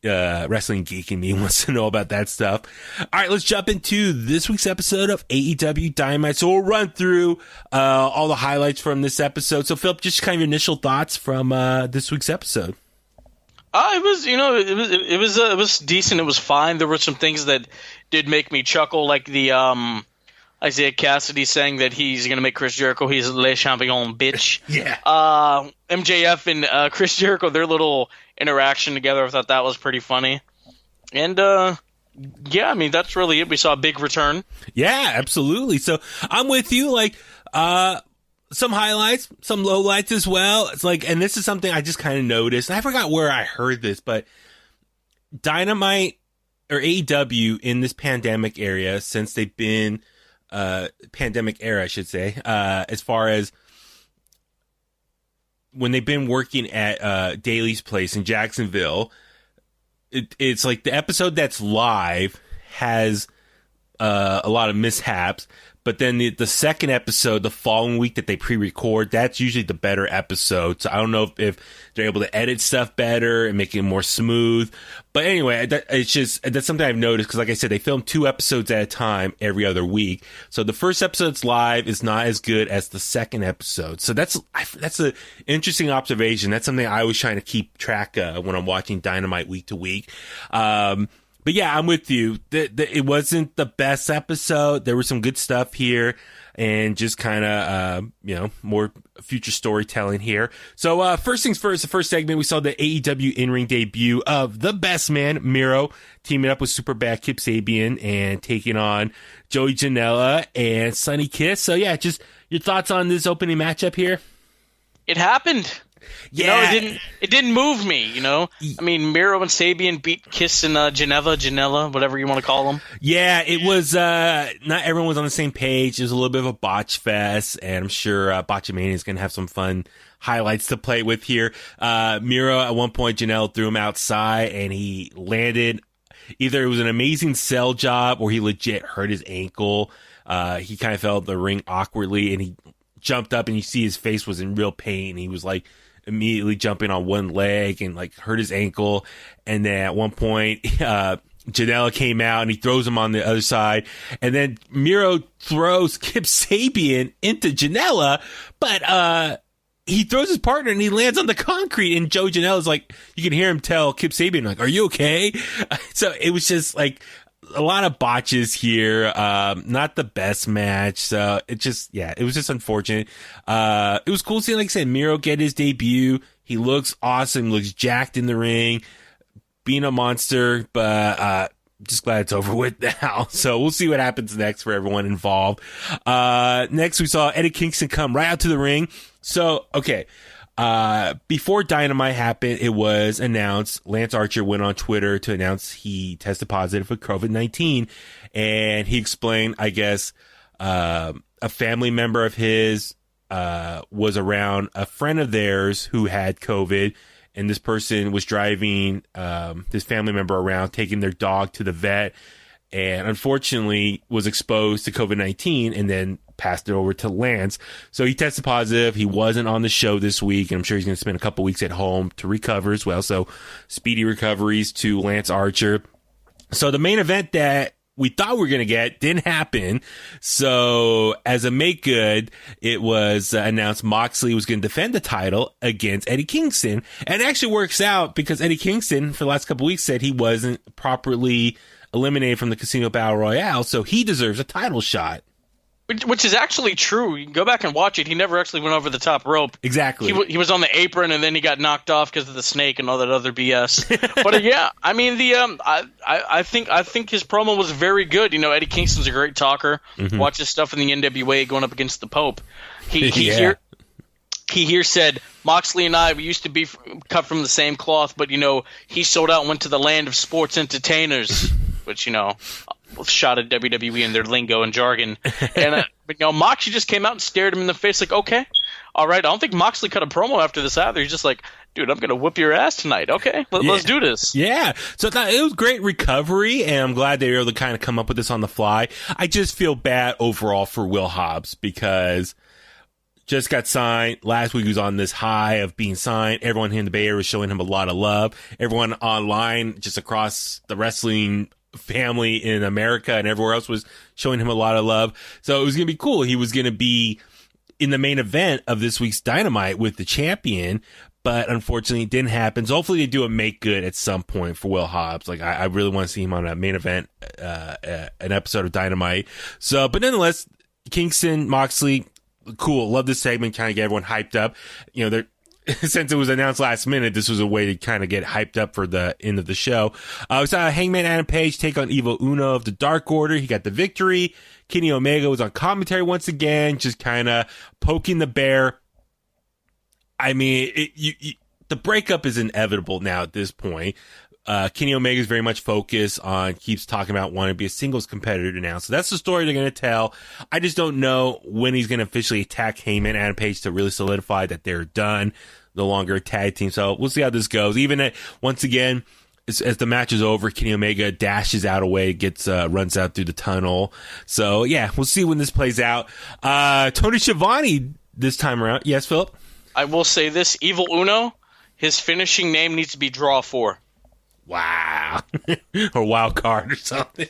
wrestling geek in me wants to know about that stuff. All right, let's jump into this week's episode of AEW Dynamite. So we'll run through all the highlights from this episode. So Philip, just kind of your initial thoughts from this week's episode. It was decent. It was fine. There were some things that did make me chuckle, like the Isaiah Cassidy saying that he's going to make Chris Jericho his Le Champion bitch. Yeah. MJF and Chris Jericho, their little interaction together, I thought that was pretty funny. And yeah, I mean, that's really it. We saw a big return. Yeah, absolutely. So I'm with you. Like, some highlights, some lowlights as well. It's like, and this is something I just kind of noticed. I forgot where I heard this, but Dynamite or AEW in this pandemic area, since they've been, pandemic era, I should say, as far as when they've been working at, Daly's place in Jacksonville, it's like the episode that's live has, a lot of mishaps. But then the second episode, the following week that they pre-record, that's usually the better episode. So I don't know if they're able to edit stuff better and make it more smooth. But anyway, that's something I've noticed because, like I said, they film 2 episodes at a time every other week. So the first episode's live is not as good as the second episode. So that's an interesting observation. That's something I always trying to keep track of when I'm watching Dynamite week to week. But yeah, I'm with you. It wasn't the best episode. There was some good stuff here and just kind of, more future storytelling here. So, first things first, the first segment, we saw the AEW in-ring debut of the best man, Miro, teaming up with Superbad Kip Sabian and taking on Joey Janela and Sonny Kiss. So yeah, just your thoughts on this opening matchup here? It happened. Yeah. It didn't move me, I mean, Miro and Sabian beat Kiss and Janela, whatever you want to call them. Yeah, it was, not everyone was on the same page. It was a little bit of a botch fest, and I'm sure Botchamania is going to have some fun highlights to play with here. Miro, at one point, Janela threw him outside, and he landed. Either it was an amazing sell job, or he legit hurt his ankle. He kind of fell in the ring awkwardly, and he jumped up, and you see his face was in real pain. He was like immediately jumping on one leg and like hurt his ankle. And then at one point, Janela came out and he throws him on the other side. And then Miro throws Kip Sabian into Janela, but, he throws his partner and he lands on the concrete, and Joe Janela's like, you can hear him tell Kip Sabian, like, are you okay? So it was just like a lot of botches here. Not the best match. So it was just unfortunate. It was cool seeing, like I said, Miro get his debut. He looks awesome, looks jacked in the ring, being a monster, but, just glad it's over with now. So we'll see what happens next for everyone involved. Next we saw Eddie Kingston come right out to the ring. So, okay. Before Dynamite happened, it was announced, Lance Archer went on Twitter to announce he tested positive for COVID-19. And he explained, I guess, a family member of his, was around a friend of theirs who had COVID. And this person was driving, this family member around, taking their dog to the vet, and unfortunately was exposed to COVID-19 and then passed it over to Lance. So he tested positive. He wasn't on the show this week, and I'm sure he's going to spend a couple weeks at home to recover as well. So speedy recoveries to Lance Archer. So the main event that we thought we were going to get didn't happen. So as a make good, it was announced Moxley was going to defend the title against Eddie Kingston. And it actually works out because Eddie Kingston for the last couple of weeks said he wasn't properly eliminated from the Casino Battle Royale, so he deserves a title shot. Which is actually true. You can go back and watch it. He never actually went over the top rope. Exactly. He was on the apron, and then he got knocked off because of the snake and all that other BS. But yeah, I mean, I think his promo was very good. You know, Eddie Kingston's a great talker. Mm-hmm. Watch his stuff in the NWA going up against the Pope. He here said, Moxley and I, we used to be cut from the same cloth, but, you know, he sold out and went to the land of sports entertainers, which, you know, shot at WWE and their lingo and jargon. And, you know, Moxley just came out and stared him in the face like, okay, all right. I don't think Moxley cut a promo after this either. He's just like, dude, I'm going to whoop your ass tonight. Okay, let's do this. Yeah. So I thought it was great recovery, and I'm glad they were able to kind of come up with this on the fly. I just feel bad overall for Will Hobbs because just got signed. Last week he was on this high of being signed. Everyone here in the Bay Area was showing him a lot of love. Everyone online, just across the wrestling family in America and everywhere else, was showing him a lot of love. So it was going to be cool. He was going to be in the main event of this week's Dynamite with the champion, but unfortunately it didn't happen. So hopefully they do a make good at some point for Will Hobbs. Like I really want to see him on a main event, an episode of Dynamite. So, but nonetheless, Kingston, Moxley, cool. Love this segment, kind of get everyone hyped up. You know, since it was announced last minute, this was a way to kind of get hyped up for the end of the show. We saw Hangman Adam Page take on Evil Uno of the Dark Order. He got the victory. Kenny Omega was on commentary once again, just kind of poking the bear. I mean, the breakup is inevitable now at this point. Kenny Omega is very much focused on, keeps talking about wanting to be a singles competitor now. So that's the story they're going to tell. I just don't know when he's going to officially attack Heyman and Adam Page to really solidify that they're done, no longer a tag team. So we'll see how this goes. Even once again, as the match is over, Kenny Omega dashes out away, runs out through the tunnel. So yeah, we'll see when this plays out. Tony Schiavone this time around. Yes, Philip? I will say this, Evil Uno, his finishing name needs to be Draw 4. Wow. Or wild card or something.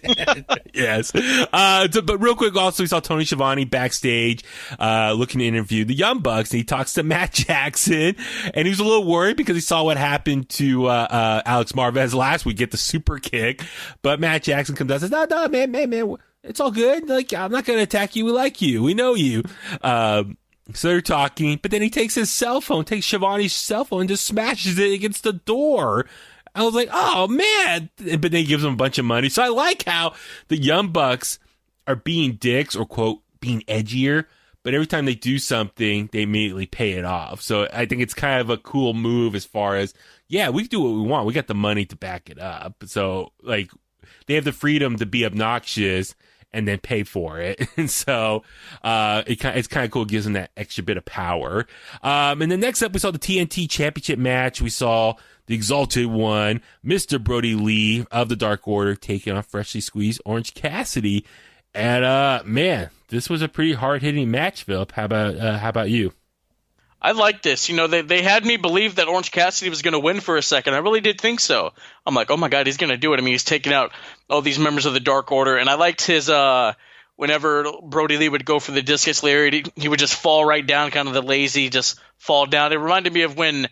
Yes. But real quick, also, we saw Tony Schiavone backstage, looking to interview the Young Bucks, and he talks to Matt Jackson, and he was a little worried because he saw what happened to, Alex Marvez last week, get the super kick. But Matt Jackson comes out and says, no, man, it's all good. Like, I'm not going to attack you. We like you. We know you. So they're talking, but then he takes his cell phone, takes Schiavone's cell phone and just smashes it against the door. I was like, oh, man. But then he gives him a bunch of money. So I like how the Young Bucks are being dicks or, quote, being edgier. But every time they do something, they immediately pay it off. So I think it's kind of a cool move as far as, yeah, we do what we want. We got the money to back it up. So, like, they have the freedom to be obnoxious and then pay for it. And so it's kind of cool. It gives them that extra bit of power. And then next up, we saw the TNT Championship match. We saw the Exalted One, Mr. Brody Lee of the Dark Order, taking on freshly squeezed Orange Cassidy. And man, this was a pretty hard-hitting match, Philip. How about you? I like this. You know, they had me believe that Orange Cassidy was going to win for a second. I really did think so. I'm like, oh my God, he's going to do it. I mean, he's taking out all these members of the Dark Order. And I liked his, whenever Brody Lee would go for the discus lariat, he would just fall right down, kind of the lazy, just fall down. It reminded me of when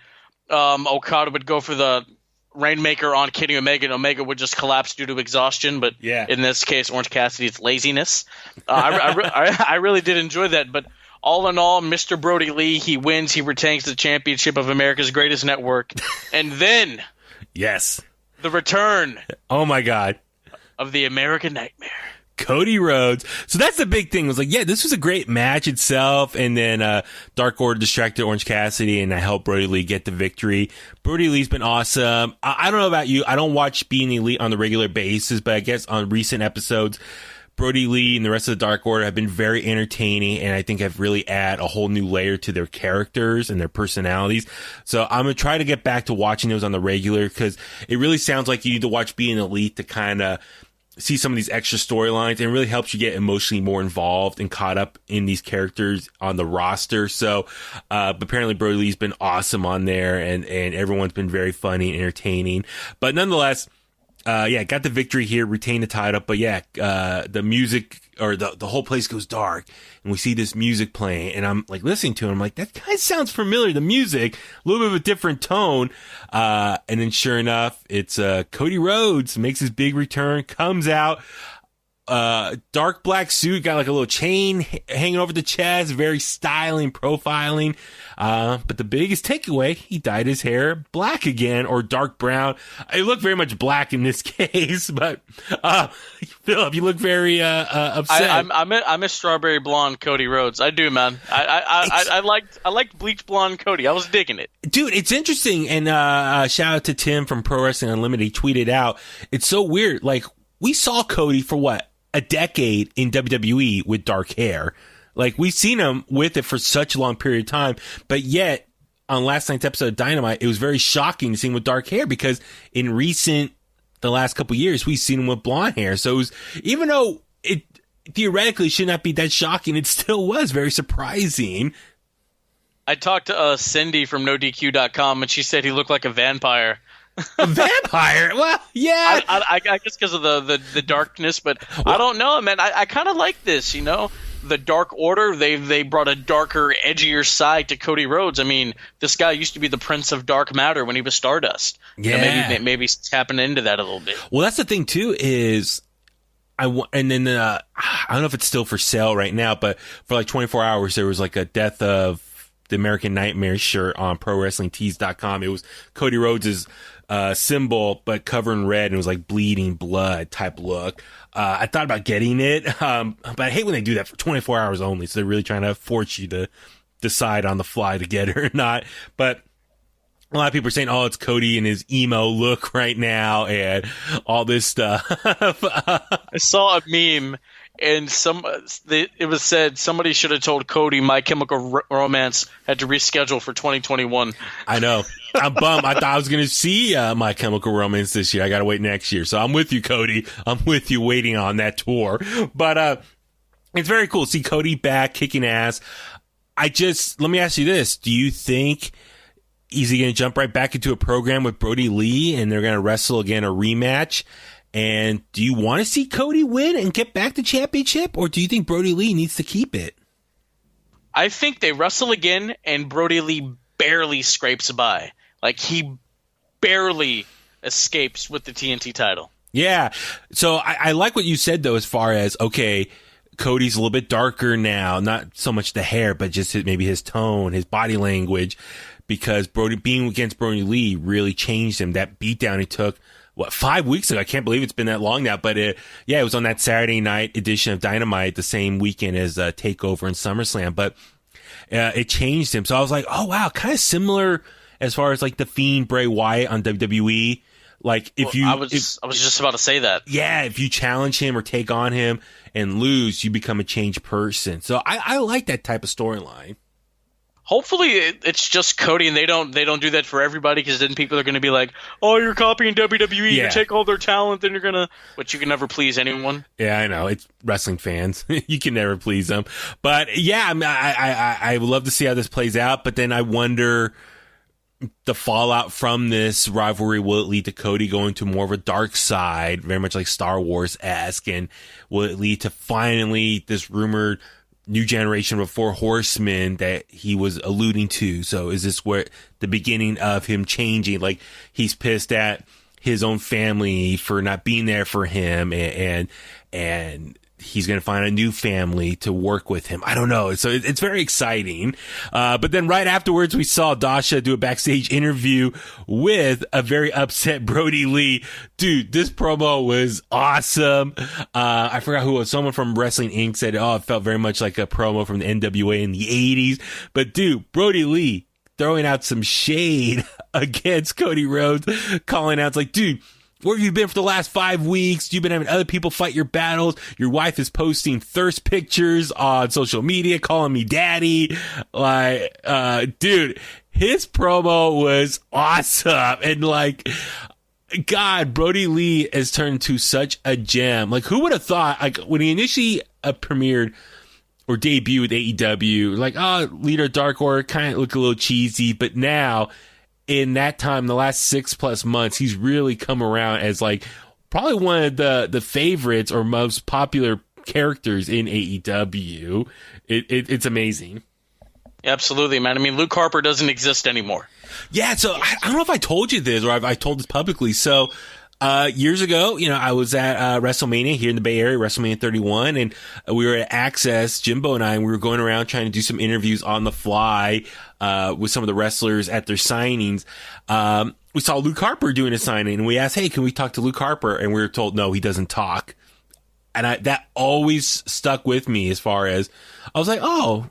Okada would go for the Rainmaker on Kenny Omega, and Omega would just collapse due to exhaustion. But yeah, in this case, Orange Cassidy's laziness. I really did enjoy that. But all in all, Mr. Brody Lee, he wins. He retains the championship of America's Greatest Network. And then, yes, the return. Oh my God, of the American Nightmare, Cody Rhodes. So that's the big thing. It was like, yeah, this was a great match itself. And then Dark Order distracted Orange Cassidy, and I helped Brody Lee get the victory. Brody Lee's been awesome. I don't know about you. I don't watch Being Elite on the regular basis, but I guess on recent episodes, Brody Lee and the rest of the Dark Order have been very entertaining, and I think have really add a whole new layer to their characters and their personalities. So I'm going to try to get back to watching those on the regular, because it really sounds like you need to watch Being Elite to kind of see some of these extra storylines, and it really helps you get emotionally more involved and caught up in these characters on the roster. So apparently Brody Lee's been awesome on there, and everyone's been very funny and entertaining. But nonetheless, got the victory here, retained the title, but the music or the whole place goes dark and we see this music playing and I'm like listening to it. I'm like, that kind of sounds familiar. The music, a little bit of a different tone. And then sure enough, it's, Cody Rhodes makes his big return, comes out, dark black suit, got like a little chain hanging over the chest, very styling, profiling. But the biggest takeaway, he dyed his hair black again or dark brown. It looked very much black in this case, but, Philip, you look very, upset. I'm a strawberry blonde Cody Rhodes. I do, man. I liked bleach blonde Cody. I was digging it. Dude, it's interesting. And, shout out to Tim from Pro Wrestling Unlimited. He tweeted out, it's so weird. Like, we saw Cody for what? A decade in WWE with dark hair. Like, we've seen him with it for such a long period of time, but yet on last night's episode of Dynamite, it was very shocking to see him with dark hair because in the last couple of years, we've seen him with blonde hair. So it was, even though it theoretically should not be that shocking, it still was very surprising. I talked to Cindy from NoDQ.com and she said he looked like a vampire. A vampire? Well, yeah. I guess because of the darkness, but I don't know, man. I kind of like this, you know? The Dark Order, they brought a darker, edgier side to Cody Rhodes. I mean, this guy used to be the Prince of Dark Matter when he was Stardust. Yeah. You know, maybe tapping into that a little bit. Well, that's the thing, too, is I don't know if it's still for sale right now, but for like 24 hours, there was like a Death of the American Nightmare shirt on ProWrestlingTees.com. It was Cody Rhodes' symbol, but covered in red, and it was like bleeding blood type look. I thought about getting it, but I hate when they do that for 24 hours only. So they're really trying to force you to decide on the fly to get it or not. But a lot of people are saying, oh, it's Cody and his emo look right now and all this stuff. I saw a meme and it was said somebody should have told Cody My Chemical Romance had to reschedule for 2021. I know. I'm bummed. I thought I was going to see My Chemical Romance this year. I got to wait next year. So I'm with you, Cody. I'm with you waiting on that tour. But it's very cool to see Cody back kicking ass. Let me ask you this. Do you think is he going to jump right back into a program with Brody Lee and they're going to wrestle again a rematch? And do you want to see Cody win and get back the championship? Or do you think Brody Lee needs to keep it? I think they wrestle again and Brody Lee barely scrapes by. Like, he barely escapes with the TNT title. Yeah. So I like what you said, though, as far as, okay, Cody's a little bit darker now. Not so much the hair, but just maybe his tone, his body language. Because being against Brody Lee really changed him. That beatdown he took, 5 weeks ago? I can't believe it's been that long now. But it was on that Saturday night edition of Dynamite, the same weekend as TakeOver and SummerSlam. But it changed him. So I was like, oh, wow, kind of similar as far as like the Fiend Bray Wyatt on WWE. Like, I was just about to say that. Yeah, if you challenge him or take on him and lose, you become a changed person. So I like that type of storyline. Hopefully it's just Cody and they don't do that for everybody, because then people are going to be like, oh, you're copying WWE. Yeah. You take all their talent and you're going to – which you can never please anyone. Yeah, I know. It's wrestling fans. You can never please them. But, yeah, I would love to see how this plays out. But then I wonder the fallout from this rivalry. Will it lead to Cody going to more of a dark side, very much like Star Wars-esque? And will it lead to finally this rumored – new generation of 4 horsemen that he was alluding to? So is this where the beginning of him changing? Like, he's pissed at his own family for not being there for him, and he's going to find a new family to work with him. I don't know. So it's very exciting. But then right afterwards, we saw Dasha do a backstage interview with a very upset Brody Lee. Dude, this promo was awesome. I forgot who it was. Someone from Wrestling Inc. said, oh, it felt very much like a promo from the NWA in the 80s. But dude, Brody Lee throwing out some shade against Cody Rhodes, calling out, it's like, dude, where have you been for the last 5 weeks? You've been having other people fight your battles. Your wife is posting thirst pictures on social media, calling me daddy. Like, dude, his promo was awesome. And like, God, Brody Lee has turned to such a gem. Like, who would have thought, like, when he initially premiered or debuted with AEW, like, oh, Leader Dark Order kind of looked a little cheesy, but now, in that time, the last 6+ months, he's really come around as like probably one of the favorites or most popular characters in AEW. It's amazing. Absolutely, man. I mean, Luke Harper doesn't exist anymore. Yeah, so I don't know if I told you this or I told this publicly. So years ago, I was at WrestleMania here in the Bay Area, WrestleMania 31, and we were at Access, Jimbo and I, and we were going around trying to do some interviews on the fly with some of the wrestlers at their signings. We saw Luke Harper doing a signing, and we asked, hey, can we talk to Luke Harper? And we were told, no, he doesn't talk. And that always stuck with me as far as, I was like, oh,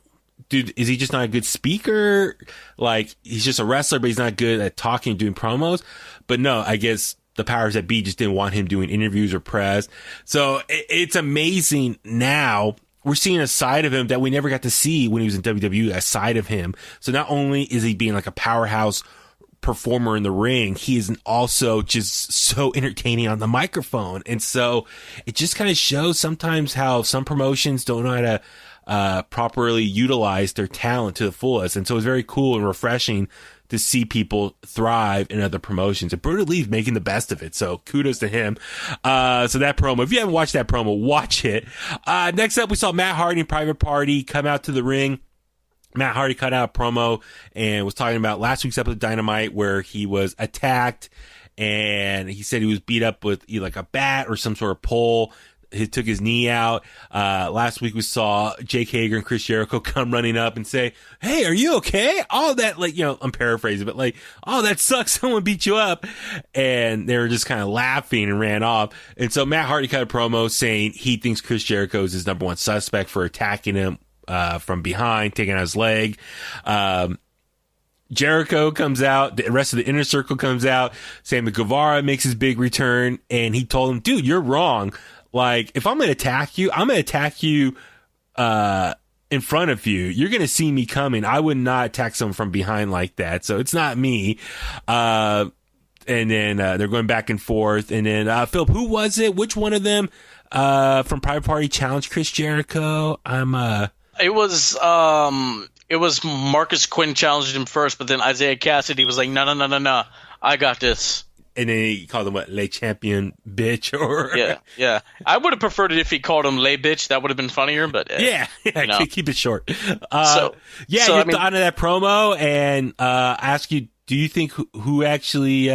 dude, is he just not a good speaker? Like, he's just a wrestler, but he's not good at talking and doing promos. But no, I guess the powers that be just didn't want him doing interviews or press. So it's amazing now. We're seeing a side of him that we never got to see when he was in WWE, a side of him. So not only is he being like a powerhouse performer in the ring, he is also just so entertaining on the microphone. And so it just kind of shows sometimes how some promotions don't know how to properly utilize their talent to the fullest. And so it's very cool and refreshing to see people thrive in other promotions. And Brody Lee's making the best of it. So kudos to him. So that promo, if you haven't watched that promo, watch it. Next up, we saw Matt Hardy and Private Party come out to the ring. Matt Hardy cut out a promo and was talking about last week's episode of Dynamite where he was attacked and he said he was beat up with either like a bat or some sort of pole. He took his knee out. Last week we saw Jake Hager and Chris Jericho come running up and say, hey, are you okay? All that, like, I'm paraphrasing, but like, oh, that sucks. Someone beat you up. And they were just kind of laughing and ran off. And so Matt Hardy cut a promo saying he thinks Chris Jericho is his number one suspect for attacking him from behind, taking out his leg. Jericho comes out, the rest of the inner circle comes out, Sammy Guevara makes his big return, and he told him, dude, you're wrong. Like, if I'm going to attack you, I'm going to attack you in front of you. You're going to see me coming. I would not attack someone from behind like that. So it's not me. And then they're going back and forth. And then, Philip, who was it? Which one of them from Private Party challenged Chris Jericho? It was Marcus Quinn challenged him first, but then Isaiah Cassidy was like, no, I got this. And then he called him what, Le Champion bitch, or yeah. I would have preferred it if he called him Le bitch. That would have been funnier, but keep it short. You thought of that promo and ask you, do you think who actually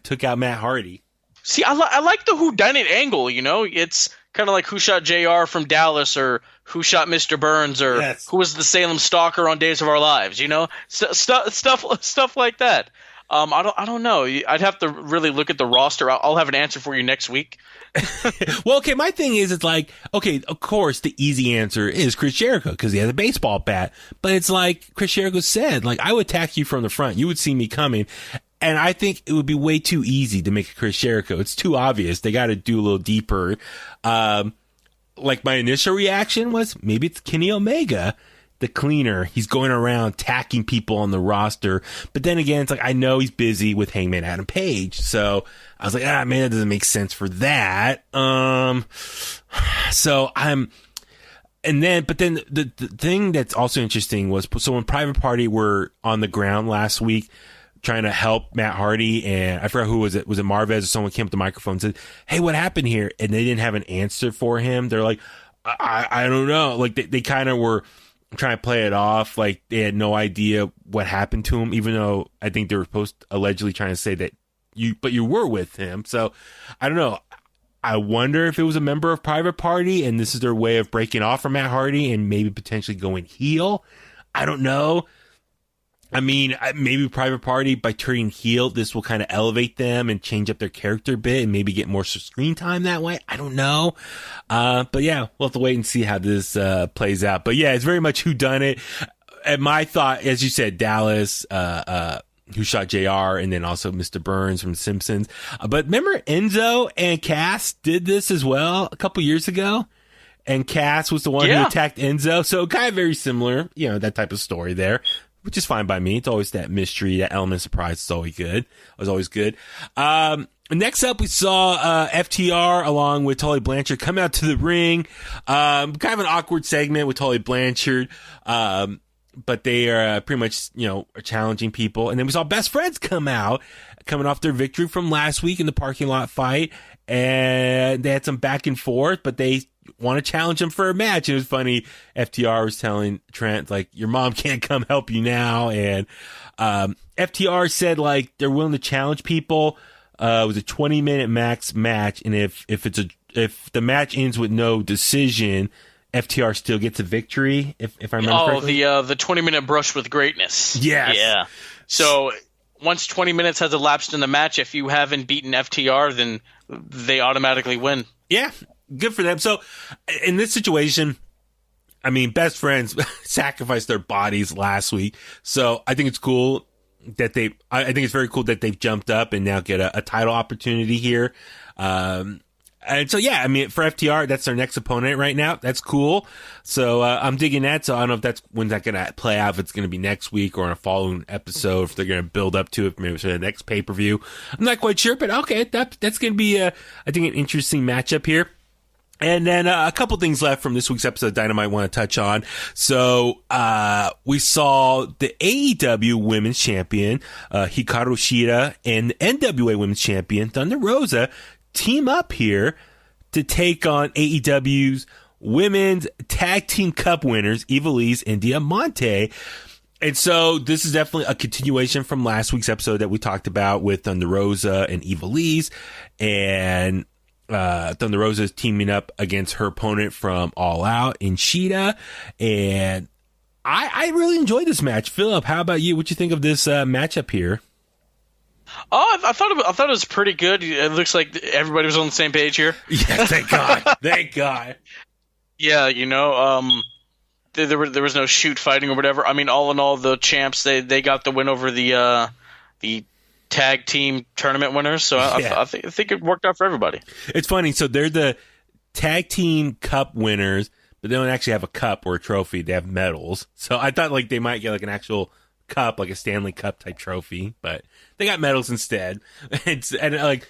took out Matt Hardy? See, I like the whodunit angle. It's kind of like who shot JR from Dallas, or who shot Mr. Burns, or who was the Salem Stalker on Days of Our Lives. Stuff like that. I don't know. I'd have to really look at the roster. I'll have an answer for you next week. Well, okay, my thing is, it's like, okay, of course, the easy answer is Chris Jericho because he has a baseball bat. But it's like Chris Jericho said, like, I would attack you from the front. You would see me coming. And I think it would be way too easy to make a Chris Jericho. It's too obvious. They got to do a little deeper. Like, my initial reaction was maybe it's Kenny Omega, the cleaner. He's going around attacking people on the roster. But then again, it's like, I know he's busy with Hangman Adam Page. So I was like, man, that doesn't make sense for that. But then the thing that's also interesting was, so when Private Party were on the ground last week trying to help Matt Hardy, and I forgot who was it? Was it Marvez or someone came up to the microphone and said, hey, what happened here? And they didn't have an answer for him. They're like, I don't know. Like they kind of were trying to play it off like they had no idea what happened to him, even though I think they were allegedly trying to say that you were with him. So I don't know. I wonder if it was a member of Private Party and this is their way of breaking off from Matt Hardy and maybe potentially going heel. I don't know. I mean, maybe Private Party, by turning heel, this will kind of elevate them and change up their character a bit and maybe get more screen time that way. I don't know. But yeah, we'll have to wait and see how this plays out. But yeah, it's very much whodunit. And my thought, as you said, Dallas, who shot JR, and then also Mr. Burns from The Simpsons. But remember Enzo and Cass did this as well a couple years ago? And Cass was the one who attacked Enzo. So kind of very similar, that type of story there. Which is fine by me. It's always that mystery, that element of surprise. It's always good. Next up, we saw FTR along with Tully Blanchard come out to the ring. Kind of an awkward segment with Tully Blanchard. But they are pretty much, challenging people. And then we saw Best Friends come out, coming off their victory from last week in the parking lot fight. and they had some back and forth, but they want to challenge him for a match. It was funny. FTR was telling Trent, like, your mom can't come help you now. And FTR said, like, they're willing to challenge people. It was a 20-minute max match, and if the match ends with no decision, FTR still gets a victory. If I remember correctly. The 20-minute brush with greatness. Yes. Yeah. So once 20 minutes has elapsed in the match, if you haven't beaten FTR, then they automatically win. Yeah, good for them. So in this situation, I mean, best friends sacrificed their bodies last week. So I think it's cool that I think it's very cool that they've jumped up and now get a title opportunity here. And so, yeah, I mean, for FTR, that's their next opponent right now. That's cool. So, I'm digging that. So I don't know if when's that going to play out, if it's going to be next week or in a following episode, if they're going to build up to it, maybe for the next pay-per-view. I'm not quite sure, but okay, that's going to be, I think, an interesting matchup here. And then a couple things left from this week's episode of Dynamite I want to touch on. So, we saw the AEW Women's Champion, Hikaru Shida, and the NWA Women's Champion, Thunder Rosa, team up here to take on AEW's Women's Tag Team Cup winners, Ivelisse and Diamante. And so this is definitely a continuation from last week's episode that we talked about with Thunder Rosa and Ivelisse. And Thunder Rosa is teaming up against her opponent from All Out in Shida. And I really enjoyed this match. Philip, how about you? What you think of this matchup here? Oh, I thought it was pretty good. It looks like everybody was on the same page here. Yeah, thank God. Thank God. Yeah, there was no shoot fighting or whatever. I mean, all in all, the champs they got the win over the tag team tournament winners. So I think it worked out for everybody. It's funny. So they're the tag team cup winners, but they don't actually have a cup or a trophy. They have medals. So I thought like they might get like an actual cup, like a Stanley Cup type trophy, but they got medals instead. And like,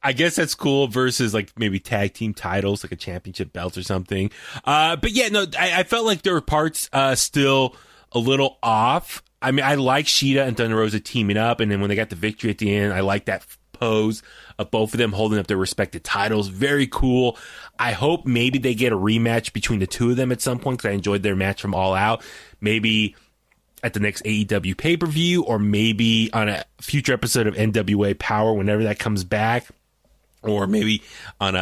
I guess that's cool versus like maybe tag team titles, like a championship belt or something. But yeah, no, I felt like there were parts still a little off. I mean, I like Shida and Thunder Rosa teaming up, and then when they got the victory at the end, I like that pose of both of them holding up their respective titles. Very cool. I hope maybe they get a rematch between the two of them at some point, because I enjoyed their match from All Out. Maybe at the next AEW pay-per-view, or maybe on a future episode of NWA Power whenever that comes back, or maybe on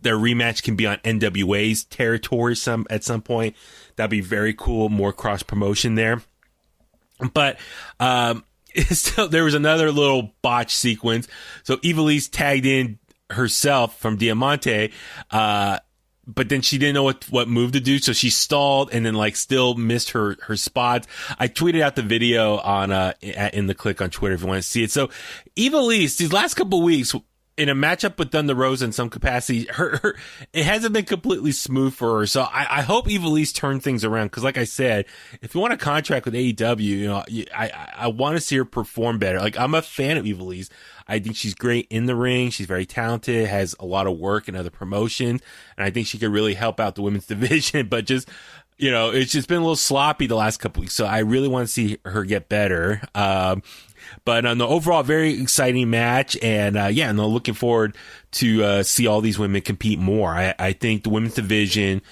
their rematch can be on NWA's territory at some point. That'd be very cool. More cross promotion there. But still, there was another little botch sequence. So Ivelisse tagged in herself from Diamante, but then she didn't know what move to do, so she stalled and then like still missed her spots. I tweeted out the video on In The Kliq on Twitter if you want to see it. So Ivelisse, these last couple of weeks in a matchup with Thunder Rosa in some capacity, her it hasn't been completely smooth for her. So I hope Ivelisse turn things around, because like I said, if you want a contract with AEW, I want to see her perform better. Like, I'm a fan of Ivelisse. I think she's great in the ring. She's very talented, has a lot of work in other promotions, and I think she could really help out the women's division. But just, it's just been a little sloppy the last couple weeks. So I really want to see her get better. But on the overall, very exciting match, and looking forward to see all these women compete more. I think the women's division,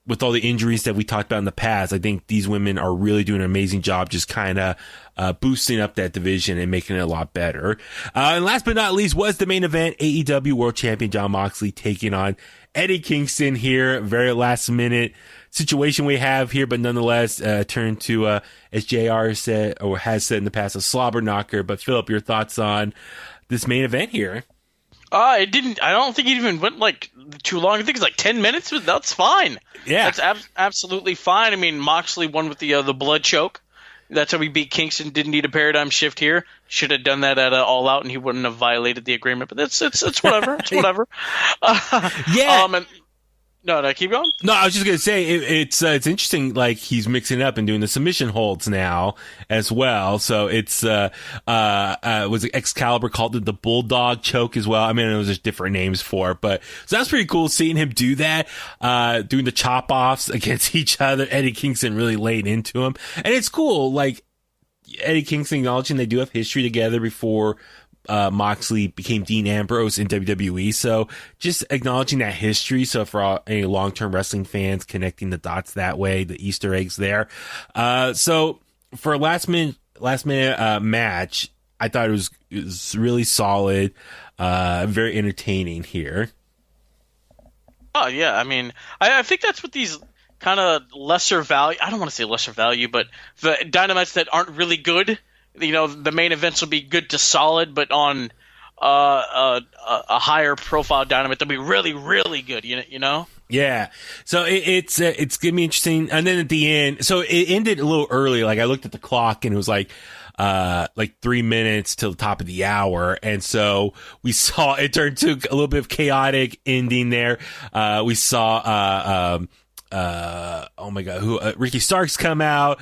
with all the injuries that we talked about in the past, I think these women are really doing an amazing job, just kind of boosting up that division and making it a lot better. And last but not least was the main event: AEW World Champion Jon Moxley taking on Eddie Kingston here. Very last minute situation we have here, but nonetheless, turn to, as JR said, or has said in the past, a slobber knocker. But Philip, your thoughts on this main event here? I don't think it even went like too long. I think it's like 10 minutes. That's fine. Yeah. That's absolutely fine. I mean, Moxley won with the blood choke. That's how we beat Kingston. Didn't need a paradigm shift here. Should have done that at All Out, and he wouldn't have violated the agreement. But it's whatever. It's whatever. Yeah. No, keep going. No, I was just gonna say it's interesting. Like, he's mixing it up and doing the submission holds now as well. So it's was Excalibur called it the Bulldog choke as well. I mean, it was just different names for it, but so that's pretty cool seeing him do that. Doing the chop offs against each other. Eddie Kingston really laid into him, and it's cool. Like, Eddie Kingston acknowledging they do have history together before Moxley became Dean Ambrose in WWE. So just acknowledging that history. So for any long-term wrestling fans, connecting the dots that way, the Easter eggs there. So for a last minute match, I thought it was really solid, very entertaining here. Oh yeah, I mean, I think that's what these kind of lesser value. I don't want to say lesser value, but the Dynamites that aren't really good. The main events will be good to solid, but on a higher profile Dynamite, they'll be really, really good. You know. Yeah. So it's gonna be interesting. And then at the end, so it ended a little early. Like I looked at the clock and it was like 3 minutes till the top of the hour. And so we saw it turned to a little bit of chaotic ending there. We saw, oh my God, Ricky Starks come out.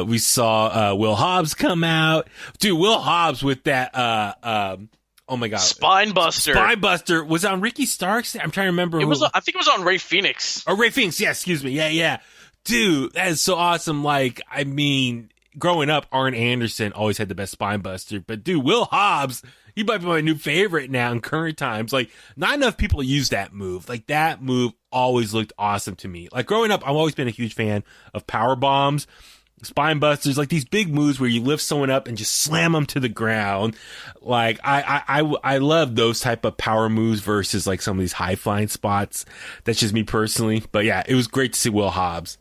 We saw, Will Hobbs come out. Dude, Will Hobbs with that, oh my God. Spine Buster was on Ricky Starks. I'm trying to remember. I think it was on Ray Phoenix. Oh, Ray Phoenix. Yeah. Excuse me. Yeah. Dude, that is so awesome. Like, I mean, growing up, Arn Anderson always had the best spine buster, but dude, Will Hobbs, he might be my new favorite now in current times. Like, not enough people use that move. Like, that move always looked awesome to me. Like, growing up, I've always been a huge fan of power bombs, spine busters, like these big moves where you lift someone up and just slam them to the ground. Like, I love those type of power moves versus like some of these high flying spots. That's just me personally. But yeah, it was great to see Will Hobbs.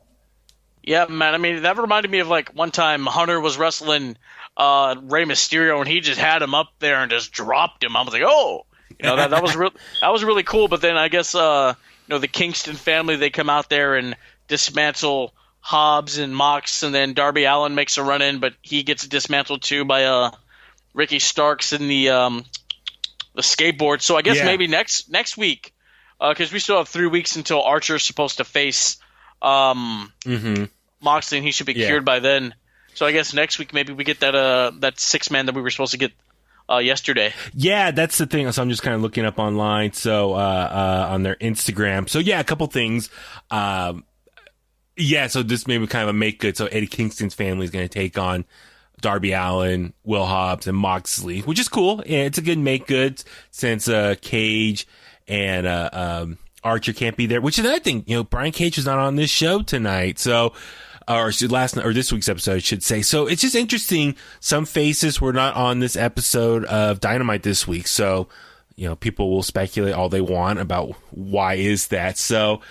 Yeah, man. I mean, that reminded me of like one time Hunter was wrestling Rey Mysterio and he just had him up there and just dropped him. I was like, oh, that was really cool. But then I guess the Kingston family, they come out there and dismantle Hobbs and Mox, and then Darby Allin makes a run in, but he gets dismantled too by Ricky Starks in the skateboard. So I guess maybe next week, because we still have 3 weeks until Archer's supposed to face Moxley, and he should be cured by then. So I guess next week maybe we get that 6-man that we were supposed to get yesterday. Yeah, that's the thing. So I'm just kind of looking up online. So on their Instagram. So yeah, a couple things. So this maybe kind of a make good. So Eddie Kingston's family is going to take on Darby Allin, Will Hobbs, and Moxley, which is cool. Yeah, it's a good make good since Cage and Archer can't be there, which is another thing. Brian Cage was not on this show tonight. So, or this week's episode, I should say. So it's just interesting. Some faces were not on this episode of Dynamite this week. So, people will speculate all they want about why is that. So,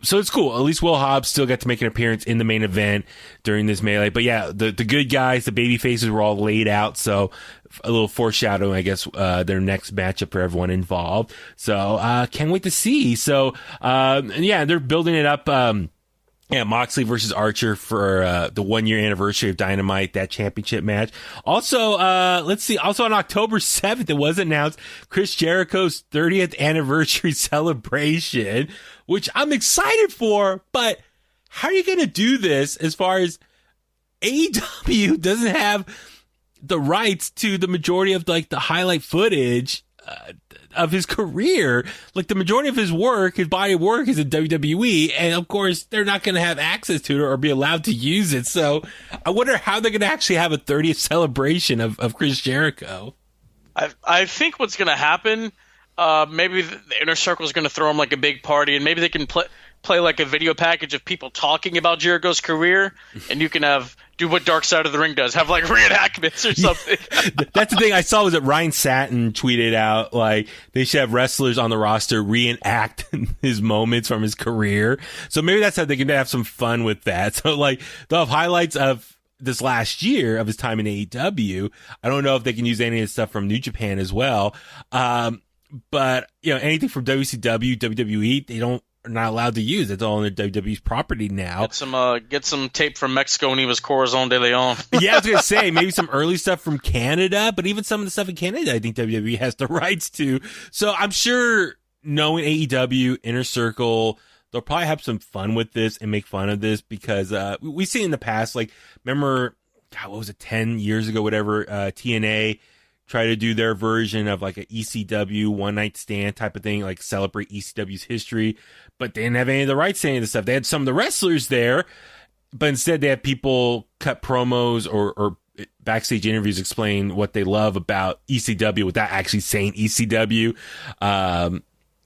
so it's cool. At least Will Hobbs still got to make an appearance in the main event during this melee. But yeah, the good guys, the baby faces were all laid out. So a little foreshadowing, I guess, their next matchup for everyone involved. So, can't wait to see. So, they're building it up. Moxley versus Archer for the 1-year anniversary of Dynamite, that championship match. Also, let's see. Also on October 7th, it was announced Chris Jericho's 30th anniversary celebration, which I'm excited for. But how are you going to do this as far as AEW doesn't have the rights to the majority of like the highlight footage of his career? Like the majority of his work, his body of work is in WWE, and of course they're not going to have access to it or be allowed to use it. So I wonder how they're going to actually have a 30th celebration of Chris Jericho. I think what's going to happen, maybe the Inner Circle is going to throw him like a big party, and maybe they can play like a video package of people talking about Jericho's career, and you can do what Dark Side of the Ring does, have like reenactments or something. That's the thing I saw was that Ryan Satin tweeted out like they should have wrestlers on the roster reenact his moments from his career. So maybe that's how they can have some fun with that. So like they'll have highlights of this last year of his time in AEW. I don't know if they can use any of the stuff from New Japan as well. But anything from WCW, WWE, are not allowed to use. It's all in the WWE's property now. Get some tape from Mexico when he was Corazon de Leon. Yeah, I was gonna say maybe some early stuff from Canada, but even some of the stuff in Canada, I think WWE has the rights to. So I'm sure, knowing AEW, Inner Circle, they'll probably have some fun with this and make fun of this because we've seen in the past, like, remember, God, what was it, 10 years ago, whatever, TNA try to do their version of like a ECW one night stand type of thing, like celebrate ECW's history, but they didn't have any of the rights to any of the stuff. They had some of the wrestlers there, but instead they had people cut promos or backstage interviews explain what they love about ECW without actually saying ECW.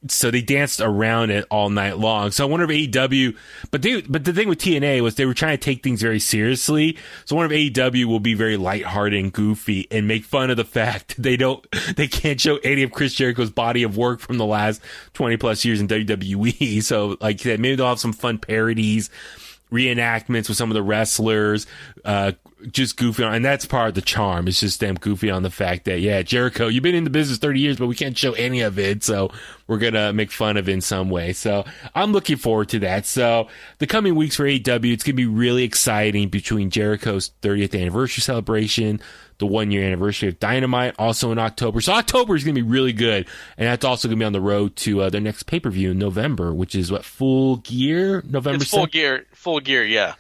So they danced around it all night long. So I wonder if AEW, but the thing with TNA was they were trying to take things very seriously. So I wonder if AEW will be very lighthearted and goofy and make fun of the fact that they can't show any of Chris Jericho's body of work from the last 20 plus years in WWE. So like I said, maybe they'll have some fun parodies, reenactments with some of the wrestlers, just goofy on, and that's part of the charm. It's just them goofy on the fact that, yeah, Jericho, you've been in the business 30 years, but we can't show any of it, so we're gonna make fun of it in some way. So I'm looking forward to that. So the coming weeks for AEW, it's gonna be really exciting between Jericho's 30th anniversary celebration, the 1 year anniversary of Dynamite, also in October. So October is going to be really good. And that's also going to be on the road to their next pay-per-view in November, which is what, Full Gear? November? It's Full Gear, yeah.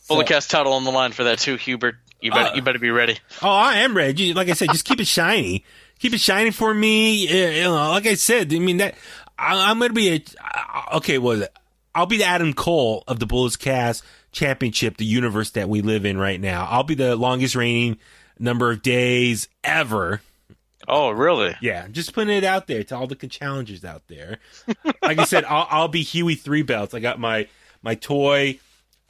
Bulletcast title on the line for that too, Hubert. You better be ready. Oh, I am ready. Like I said, just keep it shiny. Keep it shiny for me. You know, like I said, I mean, that I'm going to be okay, what is it? I'll be the Adam Cole of the Bulletcast Championship, the universe that we live in right now. I'll be the longest reigning number of days ever. Oh, really? Yeah, just putting it out there to all the challengers out there. Like I said, I'll be Huey 3 belts. I got my toy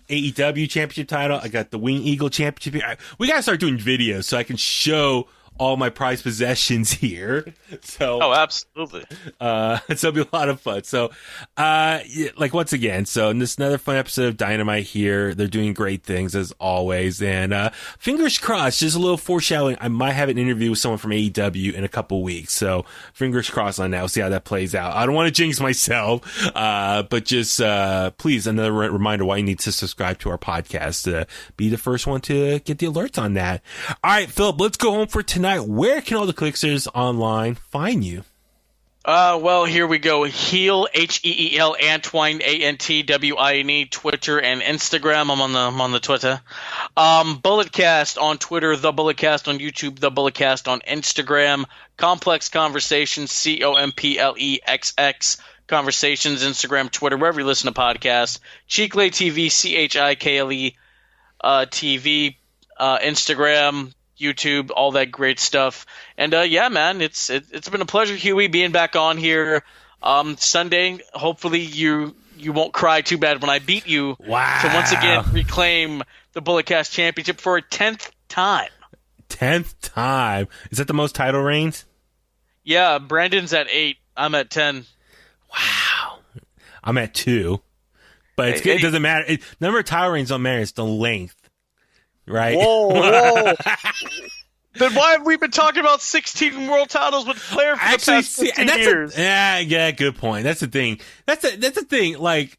AEW championship title. I got the Wing Eagle championship. We got to start doing videos so I can show all my prized possessions here. So, oh, absolutely. So it'll be a lot of fun. So, like once again, so this is another fun episode of Dynamite here. They're doing great things as always. And, fingers crossed, just a little foreshadowing. I might have an interview with someone from AEW in a couple weeks. So fingers crossed on that. We'll see how that plays out. I don't want to jinx myself. But just, please, another reminder why you need to subscribe to our podcast to be the first one to get the alerts on that. All right, Philip, let's go home for tonight. Where can all the Kliqsters online find you? Well, here we go. Heel, Heel, Antwine, Antwine, Twitter and Instagram. I'm on the Twitter. Bulletcast on Twitter, The Bulletcast on YouTube, The Bulletcast on Instagram. Complex Conversations, COMPLEXX Conversations, Instagram, Twitter, wherever you listen to podcasts. Chikle TV, CHIKLE TV, Instagram, YouTube, all that great stuff. And yeah, man, it's been a pleasure, Huey, being back on here. Sunday, hopefully you won't cry too bad when I beat you. Wow. To once again reclaim the Bulletcast Championship for a 10th time. 10th time. Is that the most title reigns? Yeah, Brandon's at 8. I'm at 10. Wow. I'm at 2. But it doesn't matter. Number of title reigns don't matter. It's the length. Right? Whoa. Then why have we been talking about 16 world titles with Flair for the past 15 years? Yeah, good point. That's the thing. That's the thing. Like,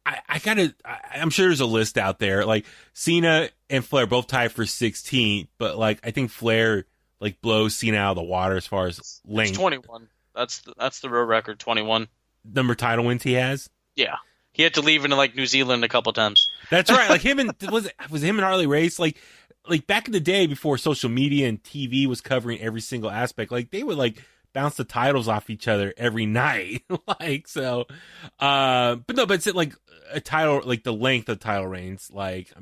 I'm sure there's a list out there. Like, Cena and Flair both tied for 16, but like, I think Flair like blows Cena out of the water as far as length. It's 21. That's the real record, 21. Number of title wins he has? Yeah. He had to leave into like New Zealand a couple times. That's right. Like him and was it him and Harley Race? Like back in the day before social media and TV was covering every single aspect, like they would like bounce the titles off each other every night. Like so, but it's like a title, like the length of title reigns. Like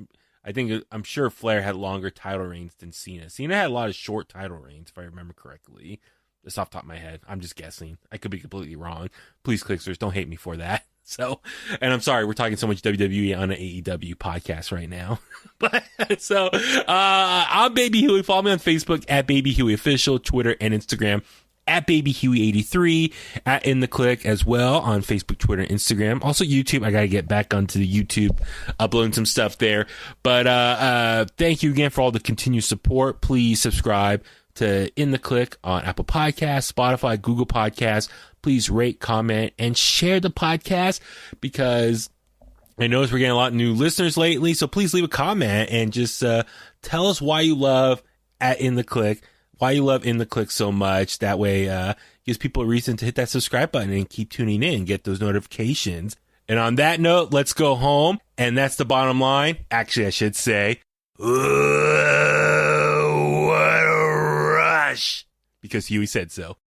I'm sure Flair had longer title reigns than Cena. Cena had a lot of short title reigns, if I remember correctly. Just off the top of my head, I'm just guessing. I could be completely wrong. Please, Kliqsters, don't hate me for that. So, and I'm sorry, we're talking so much WWE on an AEW podcast right now. But so, I'm Baby Huey. Follow me on Facebook at Baby Huey Official, Twitter and Instagram at Baby Huey 83, at In The Kliq as well on Facebook, Twitter, and Instagram. Also YouTube. I gotta get back onto the YouTube, uploading some stuff there. But thank you again for all the continued support. Please subscribe to In The Kliq on Apple Podcasts, Spotify, Google Podcasts. Please rate, comment, and share the podcast because I notice we're getting a lot of new listeners lately. So please leave a comment and just tell us why you love In The Kliq, why you love In The Kliq so much. That way gives people a reason to hit that subscribe button and keep tuning in and get those notifications. And on that note, let's go home. And that's the bottom line. Actually, I should say, what a rush, because Huey said so.